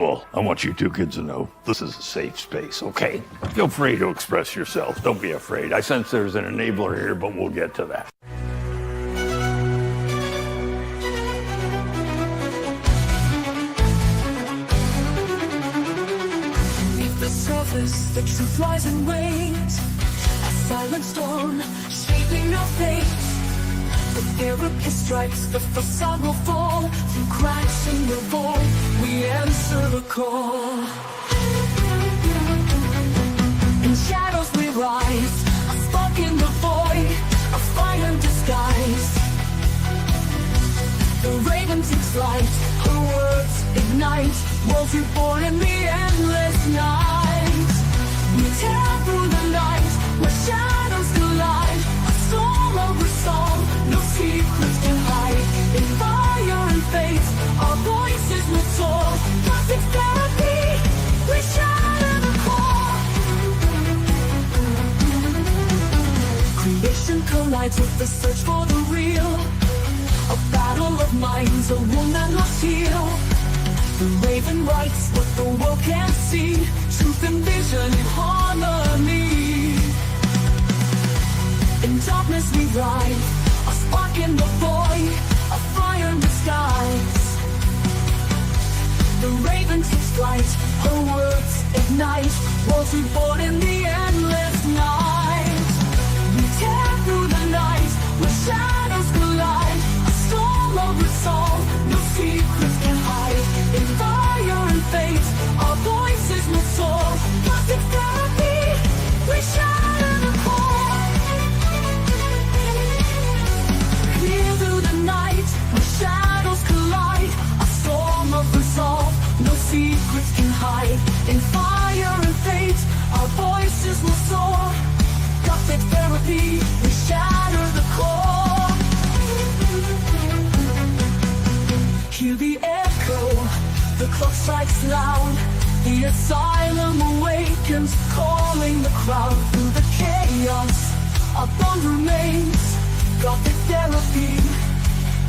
Well, I want you two kids to know this is a safe space, okay? Feel free to express yourself. Don't be afraid. I sense there's an enabler here, but we'll get to that. Beneath the surface, the truth lies in wait. A silent storm shaping our fate. The therapist strikes, the facade will fall. Through cracks in the wall, we answer the call. In shadows we rise, a spark in the void, a fire in disguise. The raven takes flight, her words ignite. Worlds reborn in the endless night. We tear through the night, where shadows collide. A storm of resolve, no secrets can hide. In fire and fate, our voices will soar. Gothic therapy, we shatter the core. Creation collides with the search for the real. A battle of minds, a wound that must heal. The raven writes what the world can't see. Truth and vision in harmony. In darkness we ride, a spark in the void, a fire in disguise. The raven takes flight, her words ignite. Worlds reborn in the endless night. We tear through the night, where shadows collide. A storm of resolve, no secrets can hide. In fire and fate, our voices will soar. Gothic therapy, we shatter the core. Clear through the night, where shadows collide. A storm of resolve, no secrets can hide. In fire and fate, our voices will soar. Gothic therapy, we shatter the core. Hear the echo, the clock strikes loud. The asylum awakens, calling the crowd. Through the chaos, our bond remains. Gothic therapy,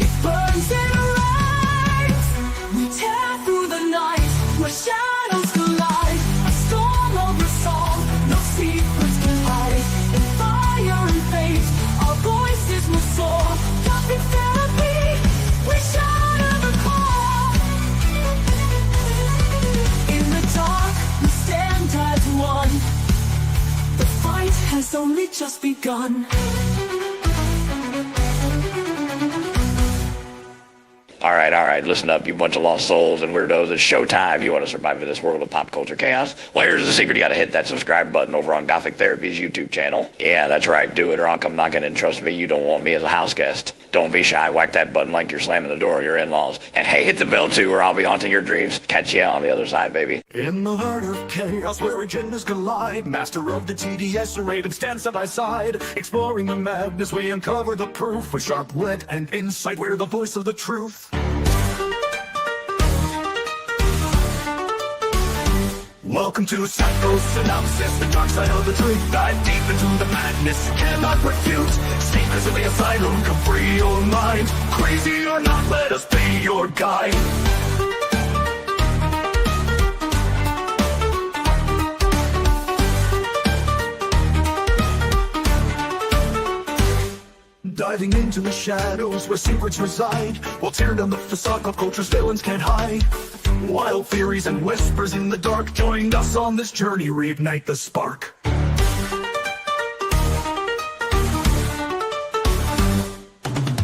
it burns and rains. We tear through the night, where shadows collide. A storm of resolve, no secrets can hide. In fire and fate, our voices will soar. Gothic therapy, we shatter the core. In the dark, we stand as one. The fight has only just begun. All right, listen up, you bunch of lost souls and weirdos. It's showtime. You want to survive in this world of pop culture chaos? Well, here's the secret. You got to hit that subscribe button over on Gothic Therapy's YouTube channel. Yeah, that's right. Do it or I'll come knocking, and trust me, you don't want me as a house guest. Don't be shy. Whack that button like you're slamming the door of your in-laws. And hey, hit the bell too, or I'll be haunting your dreams. Catch you on the other side, baby. In the heart of chaos where agendas collide, master of the TDS, a raven stands side by side. Exploring the madness, we uncover the proof. With sharp wit and insight, we're the voice of the truth. Welcome to Psycho-Synopsis, the dark side of the truth. Dive deep into the madness you cannot refute. Escape in the asylum, come free your mind. Crazy or not, let us be your guide. Diving into the shadows where secrets reside. We'll tear down the facade of culture's villains can't hide. Wild theories and whispers in the dark. Join us on this journey, reignite the spark.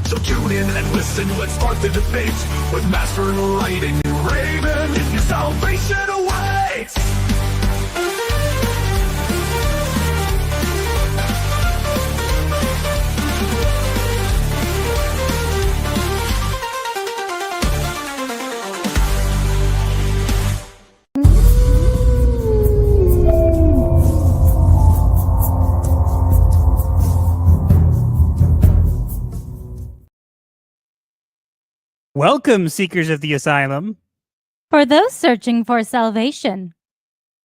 So tune in and listen, let's spark the debate. With Master Lighting Raven, if your salvation awaits. Welcome, seekers of the asylum, For those searching for salvation,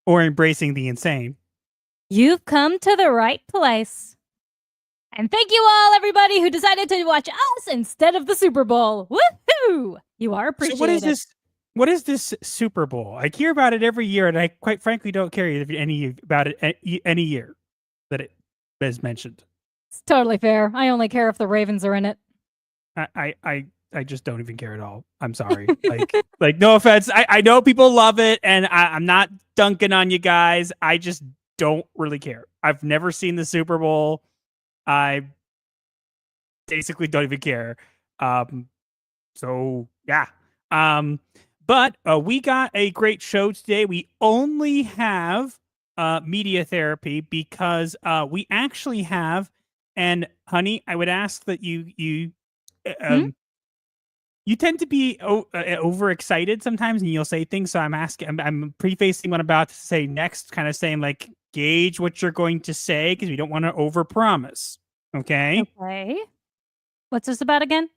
or embracing the insane. you've come to the right place. And thank you all, everybody who decided to watch us instead of the Super Bowl. Woohoo! You are appreciated. So what is this? what is this Super Bowl? I hear about it every year, and I quite frankly don't care any about it any year that it is mentioned. It's totally fair. I only care if the Ravens are in it. I just don't even care at all. I'm sorry. like no offense. I know people love it, and I'm not dunking on you guys. I just don't really care. I've never seen the Super Bowl. I basically don't even care. So yeah. But we got a great show today. We only have media therapy because we actually have, and honey, I would ask that you you tend to be overexcited sometimes, and you'll say things. So I'm prefacing what I'm about to say next, kind of saying like gauge what you're going to say because we don't want to overpromise. Okay. Okay. What's this about again?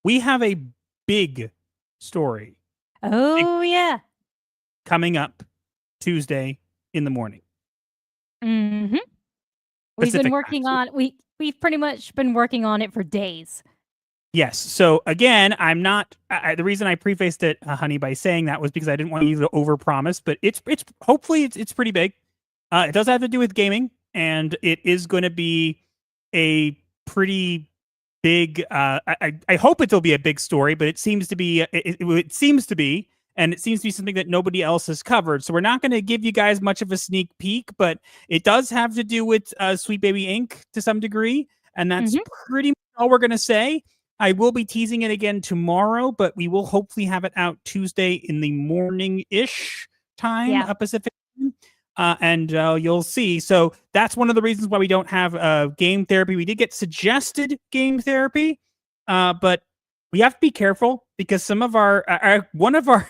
We have a big story Oh yeah. coming up Tuesday in the morning. Mm-hmm. We've Pacific been time, working so- on we've pretty much been working on it for days. Yes. So again, I'm not. The reason I prefaced it, honey, by saying that was because I didn't want you to overpromise. But it's hopefully it's pretty big. It does have to do with gaming, and it is going to be a pretty big. I hope it'll be a big story, but it seems to be. It seems to be, and it seems to be something that nobody else has covered. So we're not going to give you guys much of a sneak peek, but it does have to do with Sweet Baby Inc. to some degree, and that's pretty much all we're going to say. I will be teasing it again tomorrow, but we will hopefully have it out Tuesday in the morning-ish time, Pacific time. And you'll see. So that's one of the reasons why we don't have game therapy. We did get suggested game therapy, but we have to be careful because some of our one of our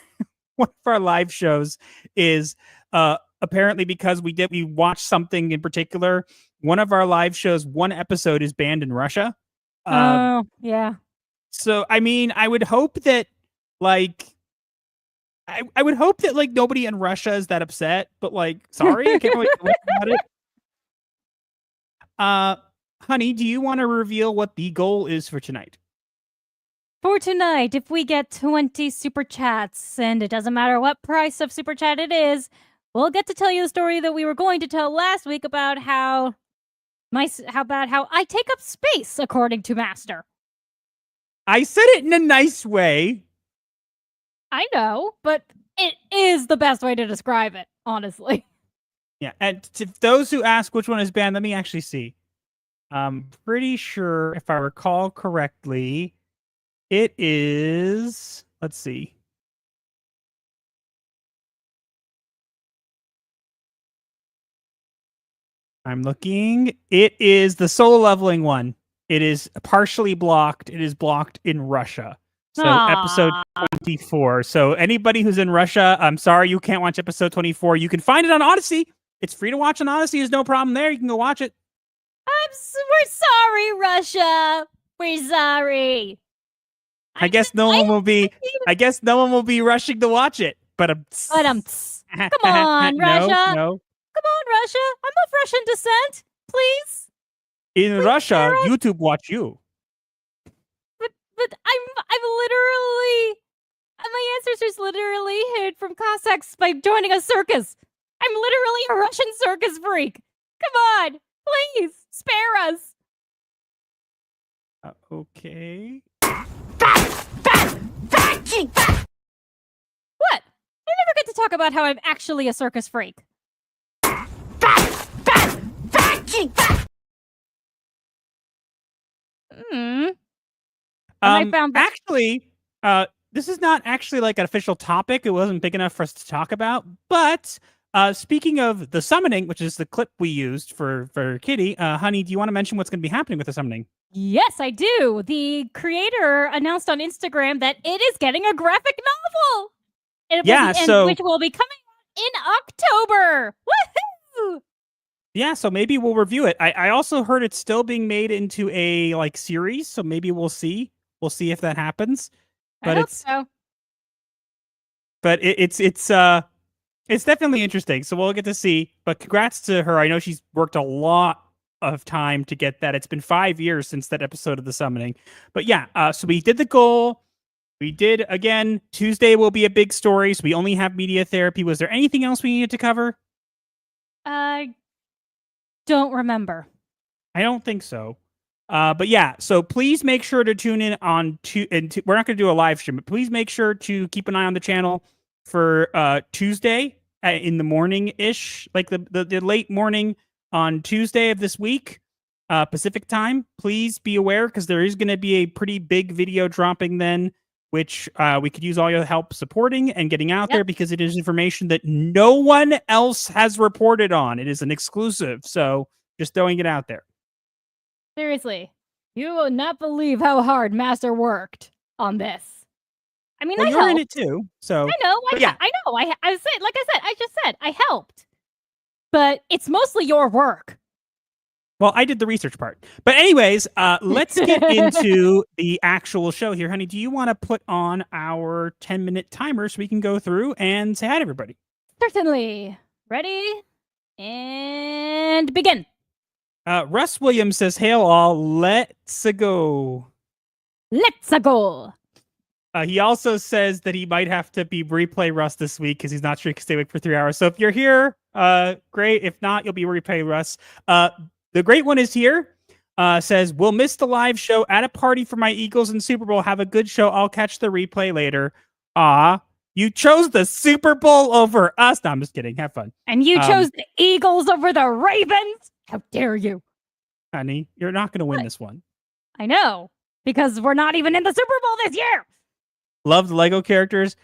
live shows is apparently because we watched something in particular. One of our live shows, one episode is banned in Russia. Oh yeah. So I mean, I would hope that like. I would hope that like nobody in Russia is that upset, but like, sorry, I can't really do about it. Honey, do you want to reveal what the goal is for tonight? For tonight, if we get 20 super chats, and it doesn't matter what price of super chat it is, we'll get to tell you the story that we were going to tell last week about how I take up space according to Master. I said it in a nice way. I know, but it is the best way to describe it, honestly. Yeah, and to those who ask which one is banned, let me actually see. I'm pretty sure, if I recall correctly, it is. Let's see. I'm looking. It is the solo leveling one. It is partially blocked. It is blocked in Russia. So episode 24. So anybody who's in Russia, I'm sorry you can't watch episode 24. You can find it on Odyssey. It's free to watch on Odyssey. There's no problem there. You can go watch it. We're sorry, Russia. We're sorry. I guess no one will be rushing to watch it. But come on, Russia. No. Come on, Russia. I'm of Russian descent. Please. In Russia, YouTube watch you. But I'm literally, my ancestors literally hid from Cossacks by joining a circus. I'm literally a Russian circus freak. Come on, please, spare us. Okay. What? I never get to talk about how I'm actually a circus freak. I found that- actually, this is not actually like an official topic. It wasn't big enough for us to talk about. But speaking of the summoning, which is the clip we used for Kitty, honey, do you want to mention what's going to be happening with the summoning? Yes, I do. The creator announced on Instagram that it is getting a graphic novel. Which will be coming out in October. Woohoo! Yeah, so maybe we'll review it. I also heard it's still being made into a like series, so maybe we'll see. We'll see if that happens. But I hope so. But it's definitely interesting. So we'll get to see. But congrats to her. I know she's worked a lot of time to get that. It's been 5 years since that episode of the summoning. But yeah, so we did the goal. We did, again, Tuesday will be a big story, so we only have media therapy. Was there anything else we needed to cover? I don't remember. I don't think so. But yeah, so please make sure to tune in on we're not going to do a live stream, but please make sure to keep an eye on the channel for Tuesday in the morning-ish, like the late morning on Tuesday of this week, Pacific time. Please be aware because there is going to be a pretty big video dropping then, which we could use all your help supporting and getting out there because it is information that no one else has reported on. It is an exclusive, so just throwing it out there. Seriously, you will not believe how hard Master worked on this. I mean, Well, I you're in helped. it too, so I know. but yeah. I know. I said, like I just said, I helped. But it's mostly your work. Well, I did the research part. But anyways, let's get into the actual show here. Honey, do you want to put on our 10-minute timer so we can go through and say hi to everybody? Certainly. Ready? And begin. Russ Williams says, hail all, let's go. Let's go. He also says that he might have to be replay Russ this week because he's not sure he can stay awake for 3 hours. So if you're here, great. If not, you'll be replay Russ. The great one is here. Says, we'll miss the live show at a party for my Eagles and Super Bowl. Have a good show. I'll catch the replay later. You chose the Super Bowl over us. No, I'm just kidding. Have fun. And you chose the Eagles over the Ravens? How dare you? Honey, you're not going to win this one. I know, because we're not even in the Super Bowl this year. Love the Lego characters.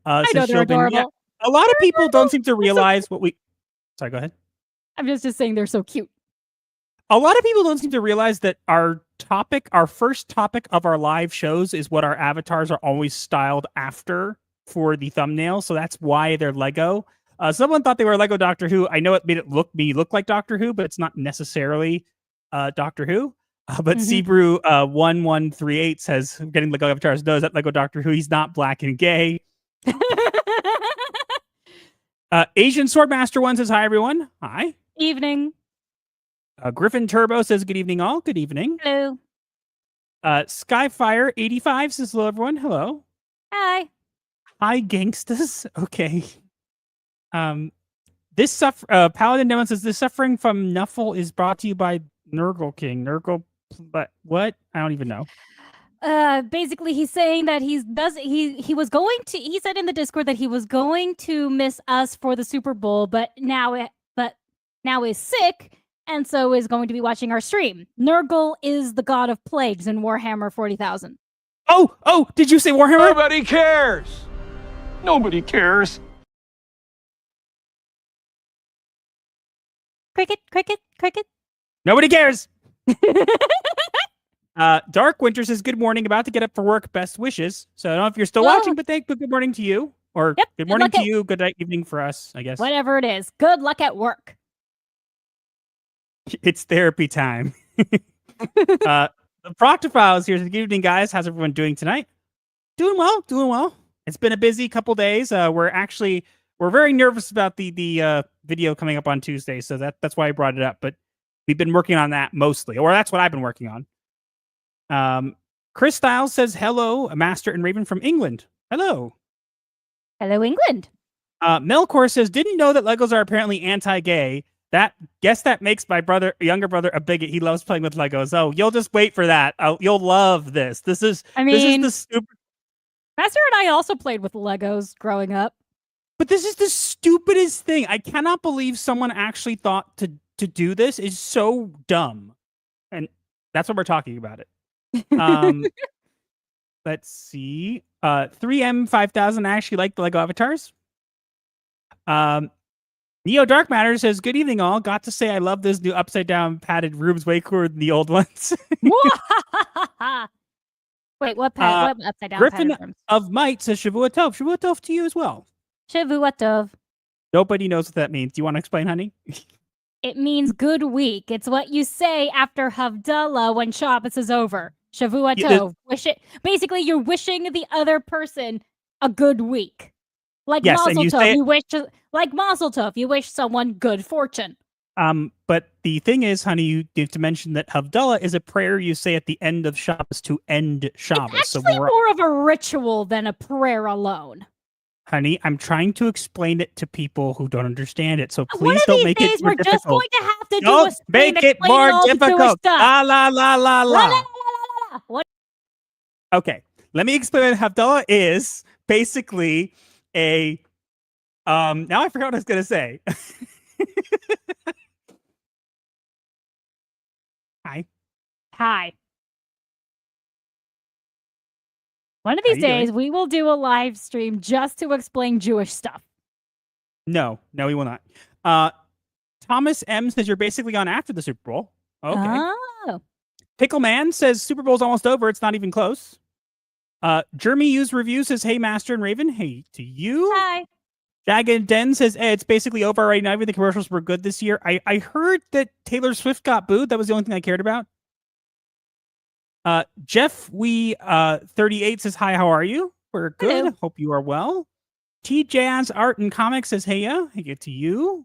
I know they're adorable. Yeah, a lot of people don't seem to realize what we... Sorry, go ahead. I'm just saying they're so cute. A lot of people don't seem to realize that our first topic of our live shows is what our avatars are always styled after for the thumbnail. So that's why they're Lego. Someone thought they were Lego Doctor Who. I know it made me look like Doctor Who, but it's not necessarily Doctor Who. But Sebrew 1138 says, getting Lego avatars knows that Lego Doctor Who, he's not black and gay. Asian Swordmaster 1 says, hi, everyone. Hi. Evening. Griffin Turbo says, good evening, all. Good evening. Hello. Skyfire 85 says, hello, everyone. Hello. Hi. Hi, gangstas. Okay. Paladin Demon says, this suffering from Nuffle is brought to you by Nurgle King. Nurgle, but what? I don't even know. Basically he's saying that he was going to, he said in the Discord that he was going to miss us for the Super Bowl, but now is sick and so is going to be watching our stream. Nurgle is the god of plagues in Warhammer 40,000. Oh, did you say Warhammer? Nobody cares. Nobody cares. Cricket, cricket, cricket. Nobody cares. Dark Winter says, good morning, about to get up for work, best wishes. So I don't know if you're still watching, but good morning to you. Or good morning to you, good night, evening for us, I guess. Whatever it is. Good luck at work. It's therapy time. The Proctophiles here. Good evening, guys. How's everyone doing tonight? Doing well. It's been a busy couple days. We're very nervous about the video coming up on Tuesday, so that's why I brought it up. But we've been working on that mostly, or that's what I've been working on. Chris Styles says, hello, Master and Raven from England. Hello. Hello, England. Melkor says, didn't know that Legos are apparently anti-gay. Guess that makes my younger brother a bigot. He loves playing with Legos. Oh, you'll just wait for that. You'll love this. This is the stupid. Master and I also played with Legos growing up. But this is the stupidest thing. I cannot believe someone actually thought to do this. Is so dumb. And that's what we're talking about it. Let's see. 3M5000 actually like the Lego avatars. Neo Dark Matter says, good evening, all. Got to say I love this new upside down padded rooms way cooler than the old ones. Wait, what upside down Griffin padded rooms? of Might says Shavua Tov. Shavua Tov to you as well. Shavua Tov. Nobody knows what that means. Do you want to explain, honey? It means good week. It's what you say after Havdalah when Shabbos is over. Shavua Tov. Basically, you're wishing the other person a good week. Like Mazel Tov, you wish someone good fortune. but the thing is, honey, you have to mention that Havdalah is a prayer you say at the end of Shabbos to end Shabbos. It's actually more of a ritual than a prayer alone. Honey, I'm trying to explain it to people who don't understand it, so please don't make it more difficult. We're just going to have to don't make it more difficult. La la la la la. What? Okay, let me explain what Havdalah is. Basically, a now I forgot what I was gonna say. Hi. One of these days, we will do a live stream just to explain Jewish stuff. No, we will not. Thomas M says you're basically on after the Super Bowl. Okay. Oh. Pickle Man says Super Bowl's almost over. It's not even close. Jeremy Hughes Review says, hey, Master and Raven. Hey to you. Hi. Jagged Den says, hey, it's basically over already. Not even the commercials were good this year. I heard that Taylor Swift got booed. That was the only thing I cared about. Jeff 38 says, hi, how are you? We're good. Hello. Hope you are well. T Jazz Art and Comics says, hey, hey, get to you.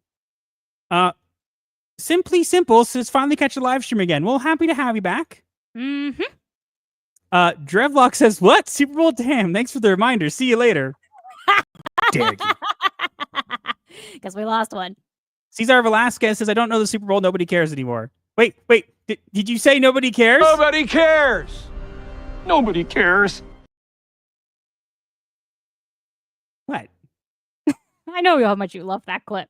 Simply Simple says, finally catch a live stream again. Well, happy to have you back. Mm-hmm. Drevlock says, what? Super Bowl? Damn, thanks for the reminder. See you later. Dare you. Because we lost one. Cesar Velasquez says, I don't know the Super Bowl. Nobody cares anymore. Wait. Did you say nobody cares? Nobody cares. Nobody cares. What? I know how much you love that clip.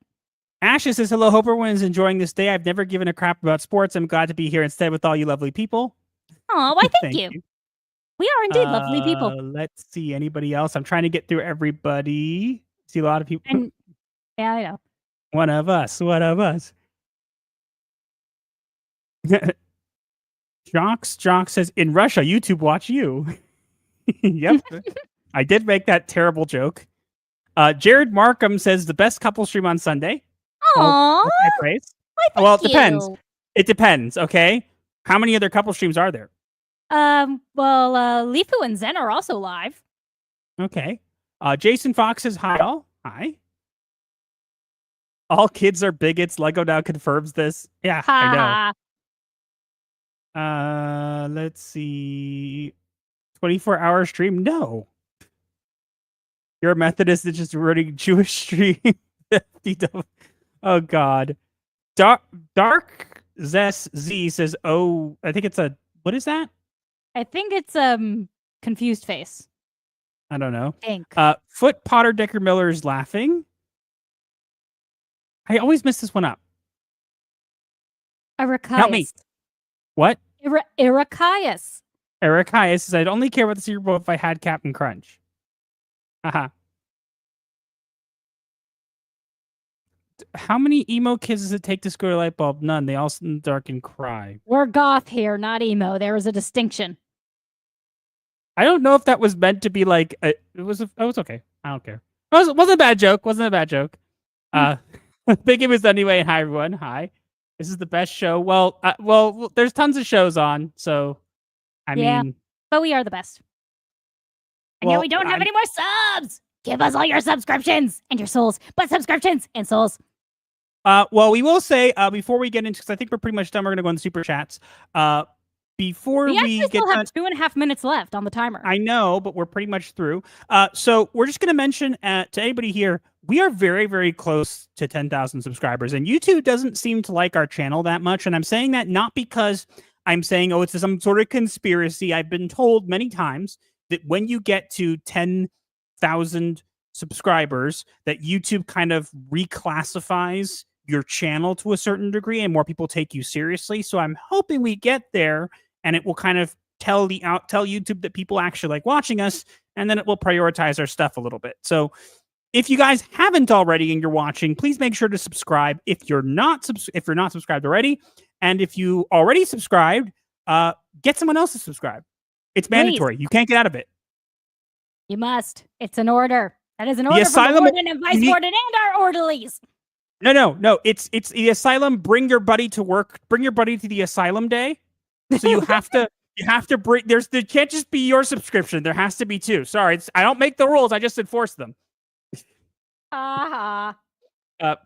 Ashes says, hello, hope everyone is enjoying this day. I've never given a crap about sports. I'm glad to be here instead with all you lovely people. Oh, why thank you. We are indeed lovely people. Let's see, anybody else? I'm trying to get through everybody. See a lot of people. And, yeah, I know. One of us. Jock says, in Russia, YouTube watch you. Yep. I did make that terrible joke. Jared Markham says, the best couple stream on Sunday. Aww. Well, it depends. It depends, okay? How many other couple streams are there? Lifu and Zen are also live. Okay. Jason Fox says, hi all. Hi. All kids are bigots. Lego now confirms this. Yeah, I know. Let's see. 24-hour stream? No. You're a Methodist that's just running Jewish stream. Oh, God. Dark Zess Z says, oh, I think it's a, what is that? I think it's confused face. I don't know. Think. Foot Potter Decker Miller is laughing. I always mess this one up. Arachias. Help me. What? Arachias. Arachias says, I'd only care about the Super Bowl if I had Captain Crunch. Haha. How many emo kids does it take to screw a light bulb? None. They all sit in the dark and cry. We're goth here, not emo. There is a distinction. I don't know if that was meant to be like it was okay. I don't care. It wasn't a bad joke. Big game is done anyway. Hi everyone. Hi. This is the best show. Well, there's tons of shows on, so I mean, but we are the best. And now we don't have any more subs. Give us all your subscriptions and your souls, but subscriptions and souls. Well, we will say before we get into, because I think we're pretty much done. We're gonna go into super chats. Before we still have 2.5 minutes left on the timer. I know, but we're pretty much through. So we're just going to mention to anybody here, we are very, very close to 10,000 subscribers, and YouTube doesn't seem to like our channel that much. And I'm saying that not because I'm saying, oh, it's some sort of conspiracy. I've been told many times that when you get to 10,000 subscribers, that YouTube kind of reclassifies your channel to a certain degree and more people take you seriously. So I'm hoping we get there and it will kind of tell YouTube that people actually like watching us, and then it will prioritize our stuff a little bit. So if you guys haven't already and you're watching, please make sure to subscribe if you're not subscribed already. And if you already subscribed, get someone else to subscribe. It's mandatory. You can't get out of it. You must. It's an order. That is an order from the warden and vice warden and our orderlies. No. It's the asylum. Bring your buddy to work. Bring your buddy to the asylum day. So you have to bring. There can't just be your subscription. There has to be two. Sorry, I don't make the rules. I just enforce them.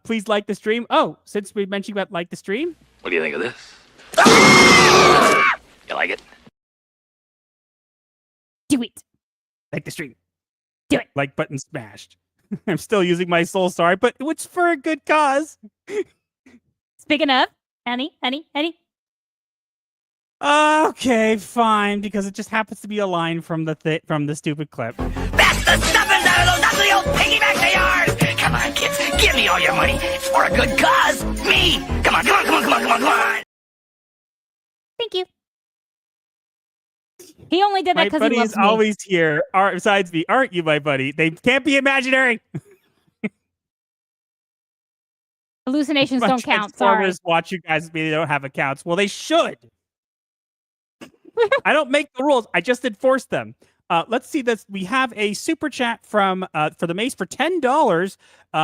Please like the stream. Oh, since we mentioned about like the stream, What do you think of this? You like it? Do it. like the stream. Do it. Like button smashed. I'm still using my soul, sorry, but it's for a good cause. Speaking of, Annie. Okay, fine, because it just happens to be a line from the stupid clip. That's the stuffings out of those ugly old piggybacks of yours! Come on, kids, give me all your money. It's for a good cause. Me! Come on. Thank you. He only did that My because buddy he loves is me. always here. Besides me, aren't you, my buddy? They can't be imaginary. Hallucinations My don't count. Sorry. Transformers watch you guys, they don't have accounts. Well, they should. I don't make the rules. I just enforce them. Let's see this. We have a super chat from for the Mace for $10.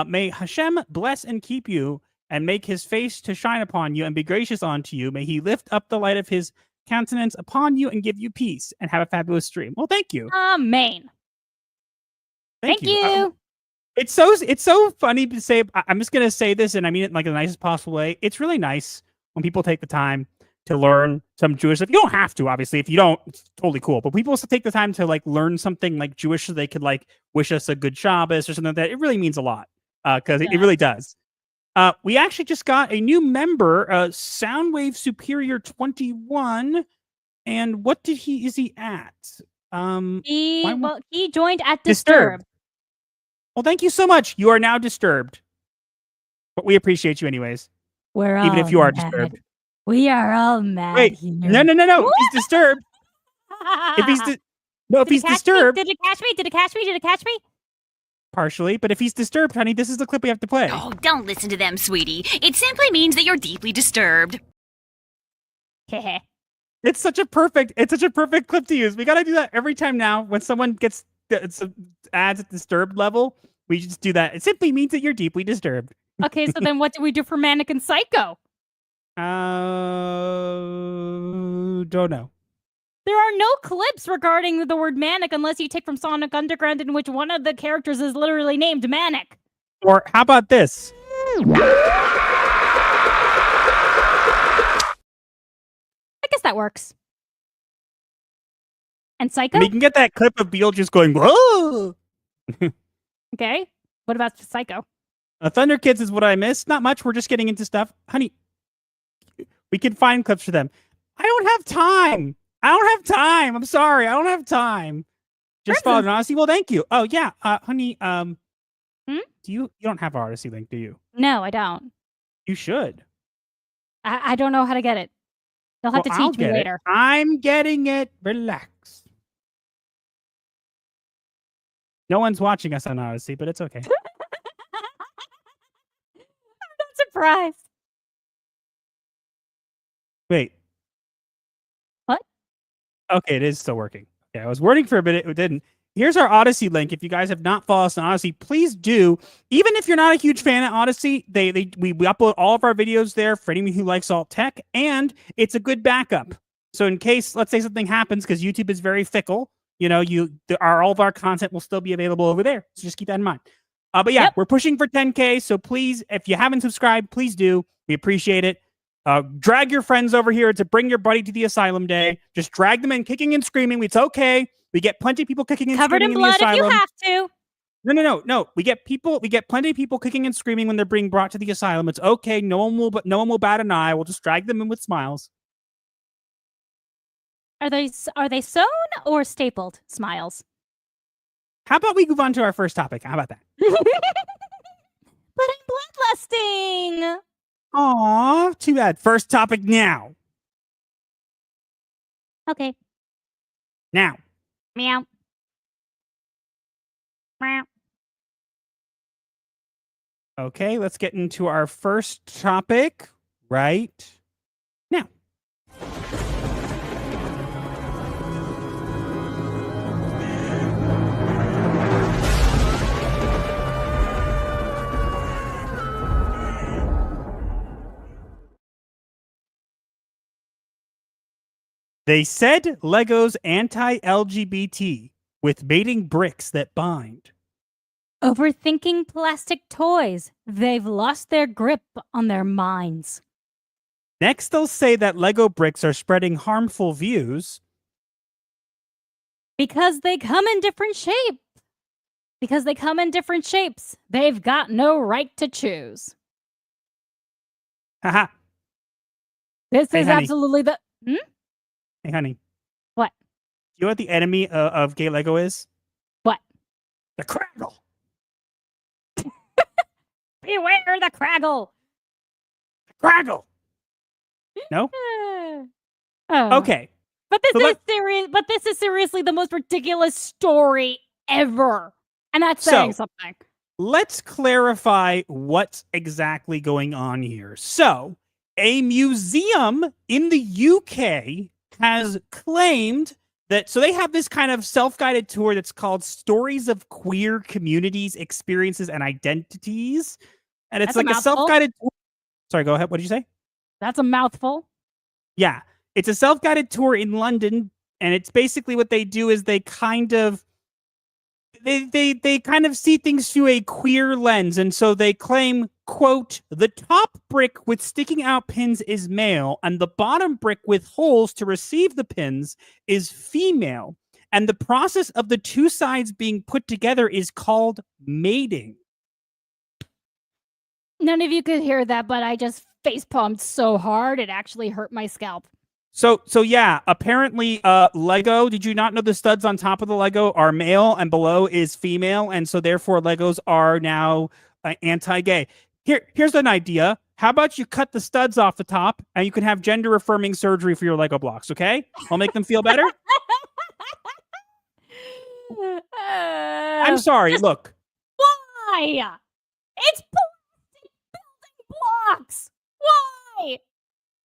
May Hashem bless and keep you, and make his face to shine upon you, and be gracious unto you. May he lift up the light of his countenance upon you, and give you peace, and have a fabulous stream. Well, thank you. Amen. Thank you. It's so funny to say. I'm just gonna say this, and I mean it in like the nicest possible way. It's really nice when people take the time to learn some Jewish stuff. You don't have to, obviously. If you don't, it's totally cool. But people also take the time to like learn something like Jewish, so they could like wish us a good Shabbos or something like that. It really means a lot because it really does. We actually just got a new member, Soundwave Superior 21, and what is he at? He joined at Disturbed. Disturb. Well, thank you so much. You are now disturbed, but we appreciate you anyways, We're even if all you are mad. disturbed. We are all mad. Wait, here. no. If he's disturbed, if he's disturbed, Did it catch me? Did it catch me? partially, but if he's disturbed, honey, this is the clip we have to play. Oh, don't listen to them, sweetie. It simply means that you're deeply disturbed. It's such a perfect clip to use. We got to do that every time now when someone gets adds at disturbed level. We just do that. It simply means that you're deeply disturbed. Okay, so then what do we do for Manic and Psycho? Don't know. There are no clips regarding the word Manic unless you take from Sonic Underground, in which one of the characters is literally named Manic. Or how about this? I guess that works. And Psycho? And you can get that clip of Beetlejuice going, whoa! Okay. What about Psycho? Thunder Kids is what I missed. Not much. We're just getting into stuff. Honey, we can find clips for them. I don't have time. I'm sorry. I don't have time. Just followed an Odyssey. Well, thank you. Oh, yeah. Honey, you don't have our Odyssey link, do you? No, I don't. You should. I don't know how to get it. You'll have to I'll teach me get it. later. I'm getting it. Relax. No one's watching us on Odyssey, but it's okay. I'm not surprised. Wait. What? Okay, it is still working. Yeah, I was waiting for a bit. It didn't. Here's our Odyssey link. If you guys have not followed us on Odyssey, please do. Even if you're not a huge fan of Odyssey, we upload all of our videos there for anyone who likes alt tech, and it's a good backup. So in case, let's say something happens, because YouTube is very fickle, all of our content will still be available over there. So just keep that in mind. But yeah, we're pushing for 10K. So please, if you haven't subscribed, please do. We appreciate it. Drag your friends over here to bring your buddy to the Asylum Day. Just drag them in, kicking and screaming. It's okay. We get plenty of people kicking and Covered screaming in blood the if you asylum. have to. No. We get plenty of people kicking and screaming when they're being brought to the asylum. It's okay. No one will bat an eye. We'll just drag them in with smiles. Are they sewn or stapled smiles? How about we move on to our first topic? How about that? But I'm bloodlusting. Aw, too bad. First topic now. Okay. Now. Meow. Meow. Okay, let's get into our first topic right now. They said Lego's anti-LGBT with mating bricks that bind. Overthinking plastic toys. They've lost their grip on their minds. Next, they'll say that Lego bricks are spreading harmful views. Because they come in different shapes. They've got no right to choose. Haha. This Hey, is honey. absolutely the... Hey, honey. What? You know what the enemy of gay Lego is? What? The Craggle. Beware the Craggle! Craggle. No? Oh. Okay. But this So is serious. But this is seriously the most ridiculous story ever, and that's saying something. Let's clarify what's exactly going on here. So, a museum in the UK has claimed that, so they have this kind of self-guided tour that's called Stories of Queer Communities, Experiences, and Identities. And it's That's a like a mouthful. self-guided tour. Sorry, go ahead. What did you say? That's a mouthful. Yeah. It's a self-guided tour in London, and it's basically what they do is they kind of see things through a queer lens. And so they claim, quote, the top brick with sticking out pins is male, and the bottom brick with holes to receive the pins is female. And the process of the two sides being put together is called mating. None of you could hear that, but I just facepalmed so hard it actually hurt my scalp. So yeah, apparently Lego, did you not know the studs on top of the Lego are male and below is female, and so therefore Legos are now anti-gay. Here's an idea. How about you cut the studs off the top and you can have gender affirming surgery for your Lego blocks, okay? I'll make them feel better. I'm sorry, look. Why? It's plastic building blocks. Why?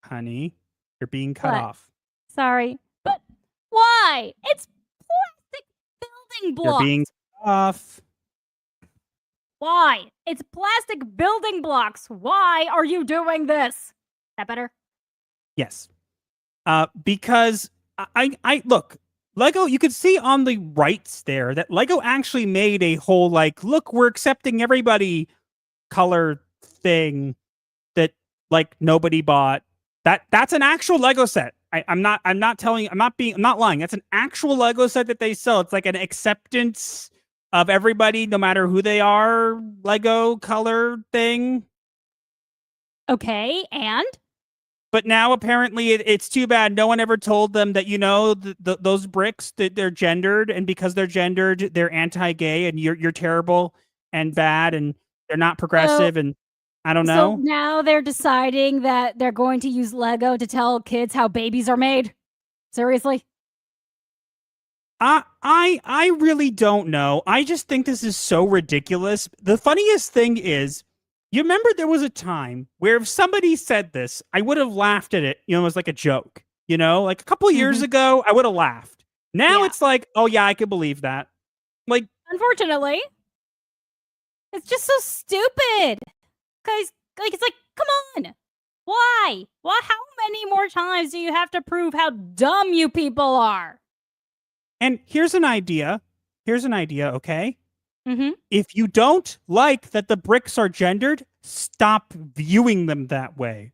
Honey, you're being cut What? off. Sorry, but why? It's plastic building blocks. You're being cut off. Why? It's plastic building blocks. Why are you doing this? That better? Yes. Because I look, Lego, you could see on the rights there that Lego actually made a whole like, look, we're accepting everybody color thing that like nobody bought. That's an actual Lego set. I'm not lying. That's an actual Lego set that they sell. It's like an acceptance of everybody, no matter who they are, Lego color thing. Okay, and? But now apparently it's too bad. No one ever told them that, you know, those bricks, that they're gendered, and because they're gendered, they're anti-gay, and you're terrible and bad, and they're not progressive, and I don't know. So now they're deciding that they're going to use Lego to tell kids how babies are made? Seriously? I really don't know. I just think this is so ridiculous. The funniest thing is, you remember there was a time where if somebody said this, I would have laughed at it. You know, it was like a joke. You know, like a couple of years ago, I would have laughed. Now it's like, oh yeah, I can believe that. Like, unfortunately, it's just so stupid. Guys, like, it's like, come on. Why? Well, how many more times do you have to prove how dumb you people are? and here's an idea. Okay? Mm-hmm. If you don't like that the bricks are gendered, stop viewing them that way.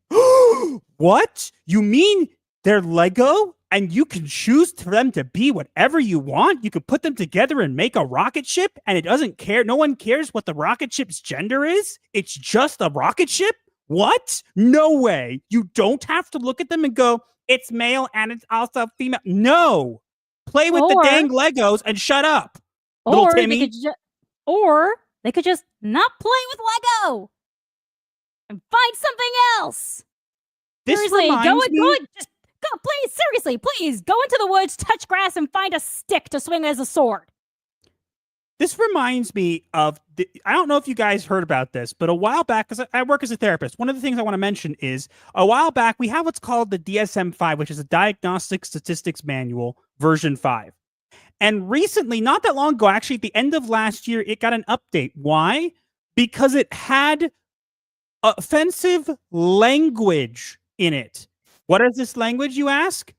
What? You mean they're Lego and you can choose for them to be whatever you want? You could put them together and make a rocket ship and it doesn't care. No one cares what the rocket ship's gender is. It's just a rocket ship? What? No way. You don't have to look at them and go, it's male and it's also female. No. Play with the dang Legos and shut up. Little Or Timmy. they could just not play with Lego and find something else. This Seriously, reminds me. just go, please, seriously, please, go into the woods, touch grass, and find a stick to swing as a sword. This reminds me of, I don't know if you guys heard about this, but a while back, because I work as a therapist, one of the things I want to mention is a while back, we have what's called the DSM-5, which is a Diagnostic Statistics Manual, version 5. And recently, not that long ago, actually, at the end of last year, it got an update. Why? Because it had offensive language in it. What is this language, you ask?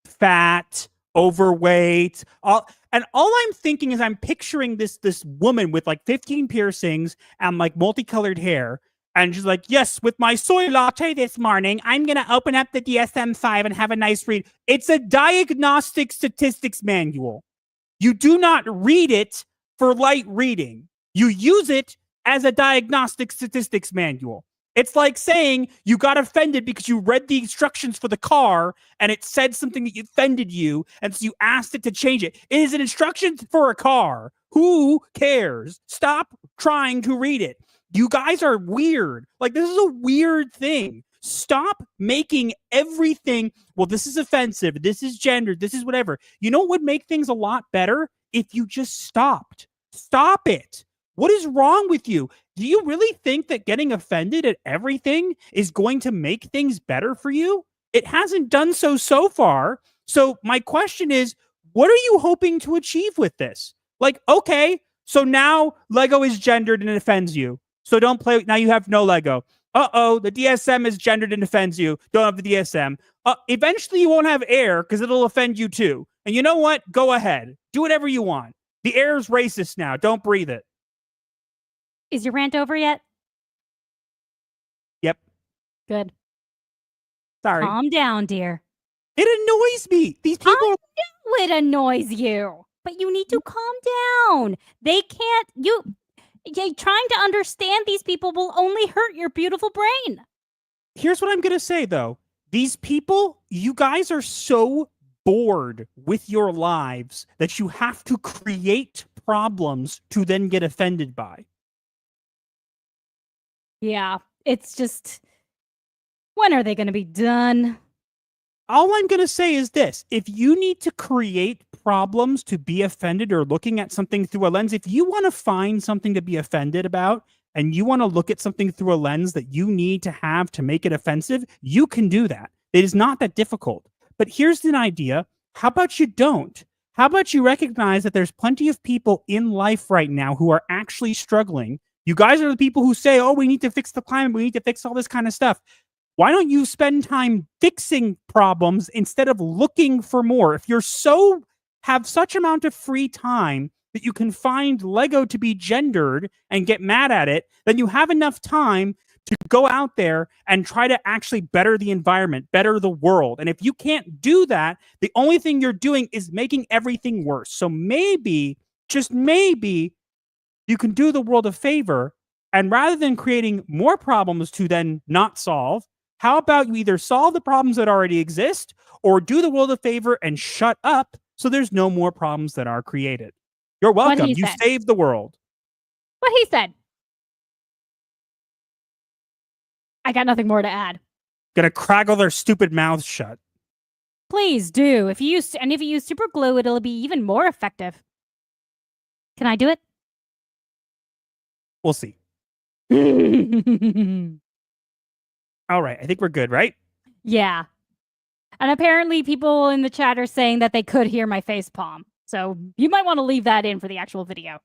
Fat, overweight, all. And all I'm thinking is I'm picturing this woman with like 15 piercings and like multicolored hair. And she's like, yes, with my soy latte this morning, I'm going to open up the DSM-5 and have a nice read. It's a diagnostic statistics manual. You do not read it for light reading. You use it as a diagnostic statistics manual. It's like saying you got offended because you read the instructions for the car and it said something that offended you, and so you asked it to change it. It is an instruction for a car. Who cares? Stop trying to read it. You guys are weird. Like, this is a weird thing. Stop making everything, well, this is offensive, this is gendered, this is whatever. You know what would make things a lot better? If you just stopped. Stop it. What is wrong with you? Do you really think that getting offended at everything is going to make things better for you? It hasn't done so far. So my question is, what are you hoping to achieve with this? Like, okay, so now Lego is gendered and it offends you. So don't play. Now you have no Lego. Uh-oh, the DSM is gendered and offends you. Don't have the DSM. Eventually you won't have air because it'll offend you too. And you know what? Go ahead. Do whatever you want. The air is racist now. Don't breathe it. Is your rant over yet? Yep. Good. Sorry. Calm down, dear. It annoys me. These people. I know it annoys you, but you need to calm down. They can't. Trying to understand these people will only hurt your beautiful brain. Here's what I'm going to say, though. These people, you guys are so bored with your lives that you have to create problems to then get offended by. Yeah, it's just, when are they going to be done? All I'm going to say is this. If you need to create problems to be offended or looking at something through a lens, if you want to find something to be offended about and you want to look at something through a lens that you need to have to make it offensive, you can do that. It is not that difficult. But here's an idea. How about you don't? How about you recognize that there's plenty of people in life right now who are actually struggling? You guys are the people who say, oh, we need to fix the climate. We need to fix all this kind of stuff. Why don't you spend time fixing problems instead of looking for more? If you're have such amount of free time that you can find Lego to be gendered and get mad at it, then you have enough time to go out there and try to actually better the environment, better the world. And if you can't do that, the only thing you're doing is making everything worse. So maybe, just maybe, you can do the world a favor, and rather than creating more problems to then not solve, how about you either solve the problems that already exist or do the world a favor and shut up so there's no more problems that are created? You're welcome. You saved the world. What he said. I got nothing more to add. Gonna craggle their stupid mouths shut. Please do. If you use super glue, it'll be even more effective. Can I do it? We'll see. All right. I think we're good, right? Yeah. And apparently people in the chat are saying that they could hear my face palm. So you might want to leave that in for the actual video.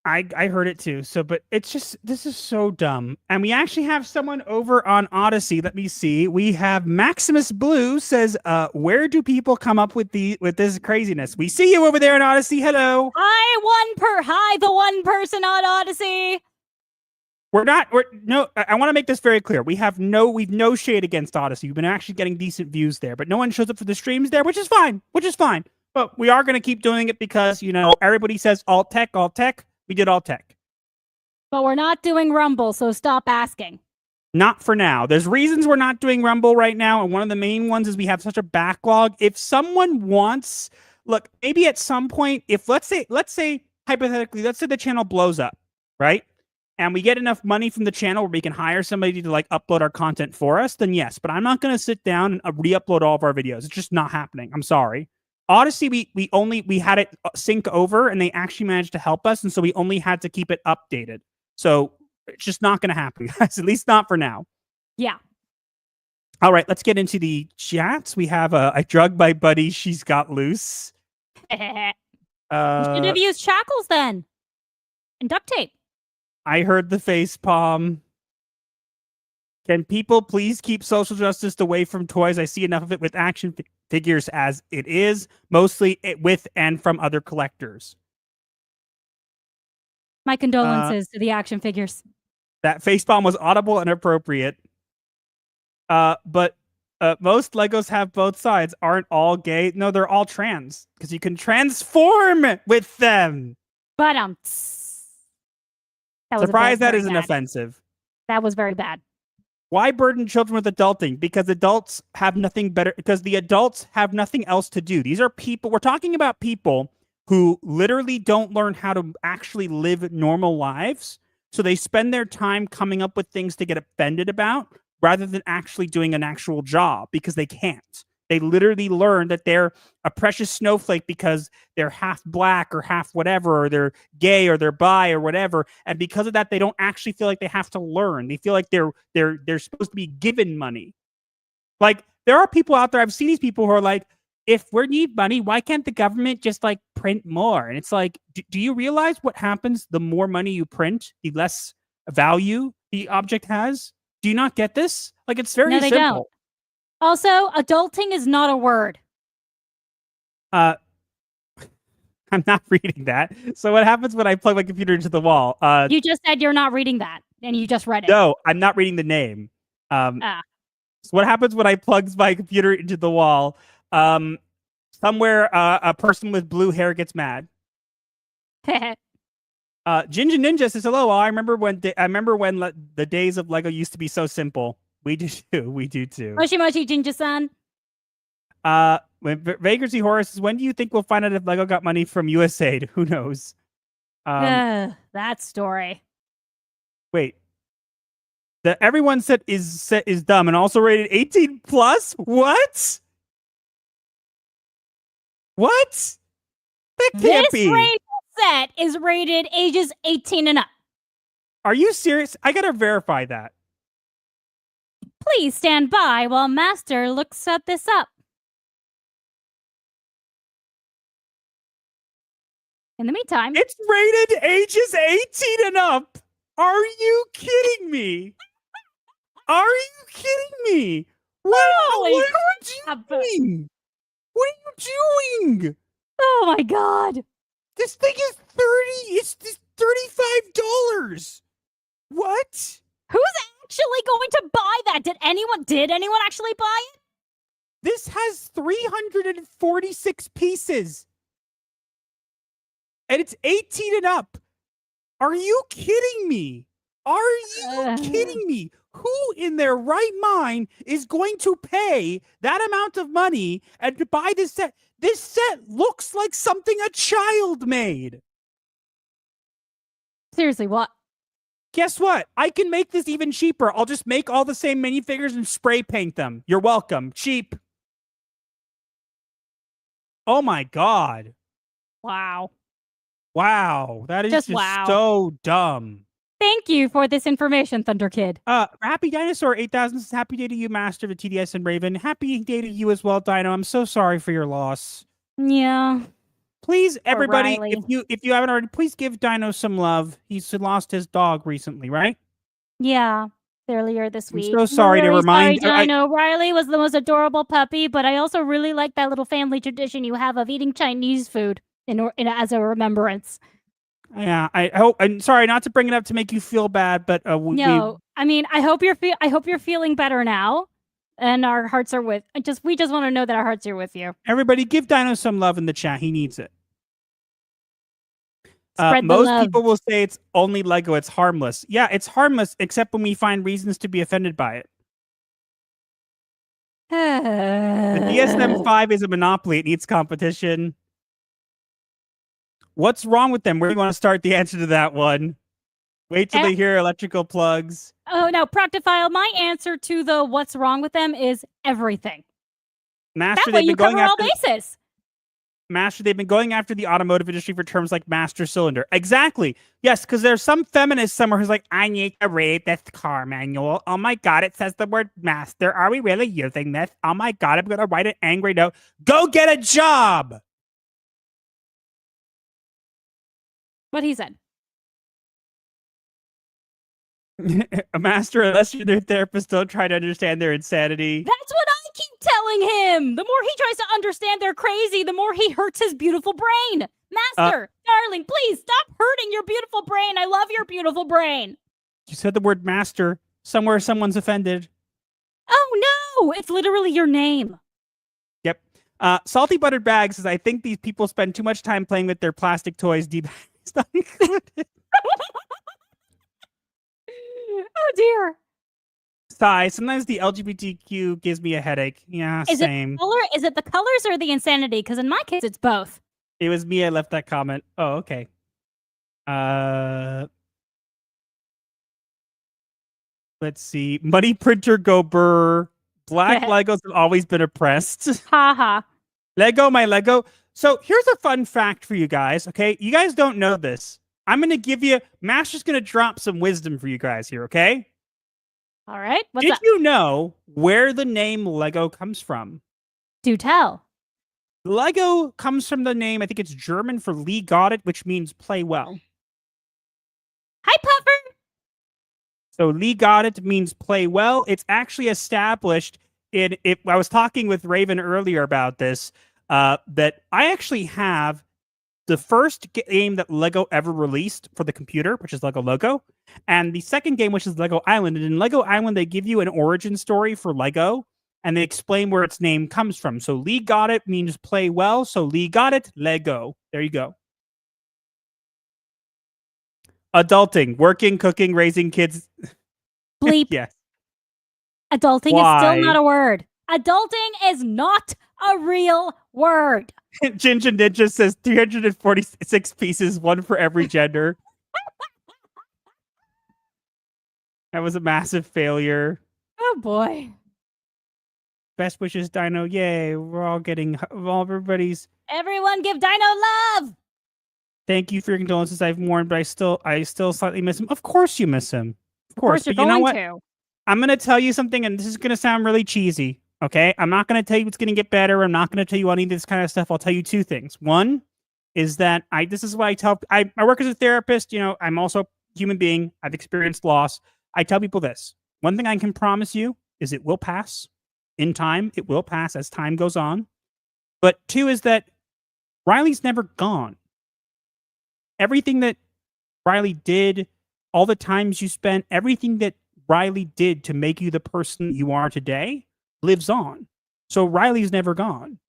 I heard it too. So, but it's just, this is so dumb. And we actually have someone over on Odyssey. Let me see. We have Maximus Blue says, where do people come up with this craziness? We see you over there in Odyssey. Hello. Hi, the one person on Odyssey. I want to make this very clear. We've no shade against Odyssey. We've been actually getting decent views there, but no one shows up for the streams there, which is fine. But we are going to keep doing it because, everybody says alt tech. We did alt tech. But we're not doing Rumble, so stop asking. Not for now. There's reasons we're not doing Rumble right now, and one of the main ones is we have such a backlog. If someone wants, look, maybe at some point, if let's say hypothetically, let's say the channel blows up, right? And we get enough money from the channel where we can hire somebody to upload our content for us, then yes. But I'm not going to sit down and re-upload all of our videos. It's just not happening. I'm sorry. Odyssey, we had it sync over, and they actually managed to help us, and so we only had to keep it updated. So it's just not going to happen, guys. At least not for now. Yeah. All right, let's get into the chats. We have a drug by Buddy. She's got loose. You should have used shackles then, and duct tape. I heard the face palm. Can people please keep social justice away from toys? I see enough of it with action figures as it is, mostly with and from other collectors. My condolences to the action figures. That facepalm was audible and appropriate. But most Legos have both sides. Aren't all gay? No, they're all trans because you can transform with them. But Surprised that isn't offensive. That was very bad. Why burden children with adulting? Because adults have nothing better. Because the adults have nothing else to do. These are people. We're talking about people who literally don't learn how to actually live normal lives. So they spend their time coming up with things to get offended about rather than actually doing an actual job because they can't. They literally learn that they're a precious snowflake because they're half black or half whatever, or they're gay or they're bi or whatever. And because of that, they don't actually feel like they have to learn. They feel like they're supposed to be given money. Like, there are people out there, I've seen these people who are like, if we need money, why can't the government just like print more? And it's like, do you realize what happens the more money you print, the less value the object has? Do you not get this? Like, it's very simple. Don't. Also, adulting is not a word. I'm not reading that. So what happens when I plug my computer into the wall? You just said you're not reading that, and you just read it. No, I'm not reading the name. So what happens when I plug my computer into the wall? Somewhere a person with blue hair gets mad. Jinja Ninja says hello. I remember when the days of Lego used to be so simple. We do too. We do too. Moshi Moshi Jinja-san. When Vagrancy Horror says, when do you think we'll find out if Lego got money from USAID? Who knows? That story. Wait. The everyone said is dumb and also rated 18 plus? What? What? That can't be. This rainbow set is rated ages 18 and up. Are you serious? I gotta verify that. Please stand by while Master looks this up. In the meantime, it's rated ages 18 and up. Are you kidding me? Are you kidding me? What are you doing? What are you doing? Oh my god. This thing is it's $35. What? Who's actually going to buy that? Did anyone actually buy it? This has 346 pieces. And it's 18 and up. Are you kidding me? Are you kidding me? Who in their right mind is going to pay that amount of money and to buy this set? This set looks like something a child made. Seriously, what? Guess what? I can make this even cheaper. I'll just make all the same minifigures and spray paint them. You're welcome. Cheap. Oh my god. Wow. Wow. That is just wow. So dumb. Thank you for this information, Thunder Kid. Happy Dinosaur 8000 says, happy day to you, Master of the TDS and Raven. Happy day to you as well, Dino. I'm so sorry for your loss. Yeah. Please, everybody, if you haven't already, please give Dino some love. He's lost his dog recently, right? Yeah, earlier this week. I'm so sorry to remind you. Dino. Riley was the most adorable puppy, but I also really like that little family tradition you have of eating Chinese food as a remembrance. Yeah, I hope. I'm sorry not to bring it up to make you feel bad, but I mean, I hope you're feeling better now, and our hearts are with. We just want to know that our hearts are with you. Everybody, give Dino some love in the chat. He needs it. Most people will say it's only Lego. It's harmless. Yeah, it's harmless, except when we find reasons to be offended by it. The DSM-5 is a monopoly. It needs competition. What's wrong with them? Where do you want to start the answer to that one? Wait till they hear electrical plugs. Oh, no, Proctophile, my answer to the what's wrong with them is everything. Master, that way you cover all bases. Master, they've been going after the automotive industry for terms like master cylinder. Exactly. Yes, because there's some feminist somewhere who's like, I need to read this car manual. Oh my god, it says the word master. Are we really using this? Oh my god, I'm going to write an angry note. Go get a job! What he said. A master, unless you're their therapist, don't try to understand their insanity. That's what I keep telling him. The more he tries to understand they're crazy, the more he hurts his beautiful brain. Master, darling, please stop hurting your beautiful brain. I love your beautiful brain. You said the word master. Somewhere someone's offended. Oh no, it's literally your name. Yep. Salty Buttered Bag says, I think these people spend too much time playing with their plastic toys. Deep not included. Oh dear. Sigh. Sometimes the LGBTQ gives me a headache. Yeah, same. Is it the colors or the insanity? Because in my case, it's both. It was me. I left that comment. Oh, okay. Let's see. Money printer go burr. Black Legos have always been oppressed. Haha. Lego, my Lego. So here's a fun fact for you guys. Okay, you guys don't know this. I'm gonna give you. Master's gonna drop some wisdom for you guys here. Okay. All right. What's Did up? you know where the name Lego comes from? Do tell. Lego comes from the name. I think it's German for Lee got it, which means play well. Hi, Puffer. So Lee got it means play well. It's actually established in it. I was talking with Raven earlier about this. That I actually have the first game that Lego ever released for the computer, which is Lego Logo, and the second game, which is Lego Island. And in Lego Island, they give you an origin story for Lego, and they explain where its name comes from. So Lee got it means play well. So Lee got it, Lego. There you go. Adulting, working, cooking, raising kids. Bleep. Yes. Adulting Why? is still not a word. Adulting is not a real word. Ginger Ninja says 346 pieces, one for every gender. That was a massive failure. Oh boy. Best wishes, Dino. Yay. We're all getting everybody's. Everyone give Dino love. Thank you for your condolences. I've mourned, but I still slightly miss him. Of course you miss him. Of course. You're But you know going what? to. I'm going to tell you something, and this is going to sound really cheesy. Okay? I'm not going to tell you what's going to get better. I'm not going to tell you any of this kind of stuff. I'll tell you two things. One is that this is what I tell, I work as a therapist. You know, I'm also a human being. I've experienced loss. I tell people this. One thing I can promise you is it will pass. In time, it will pass as time goes on. But two is that Riley's never gone. Everything that Riley did, all the times you spent, everything that Riley did to make you the person you are today lives on. So Riley's never gone.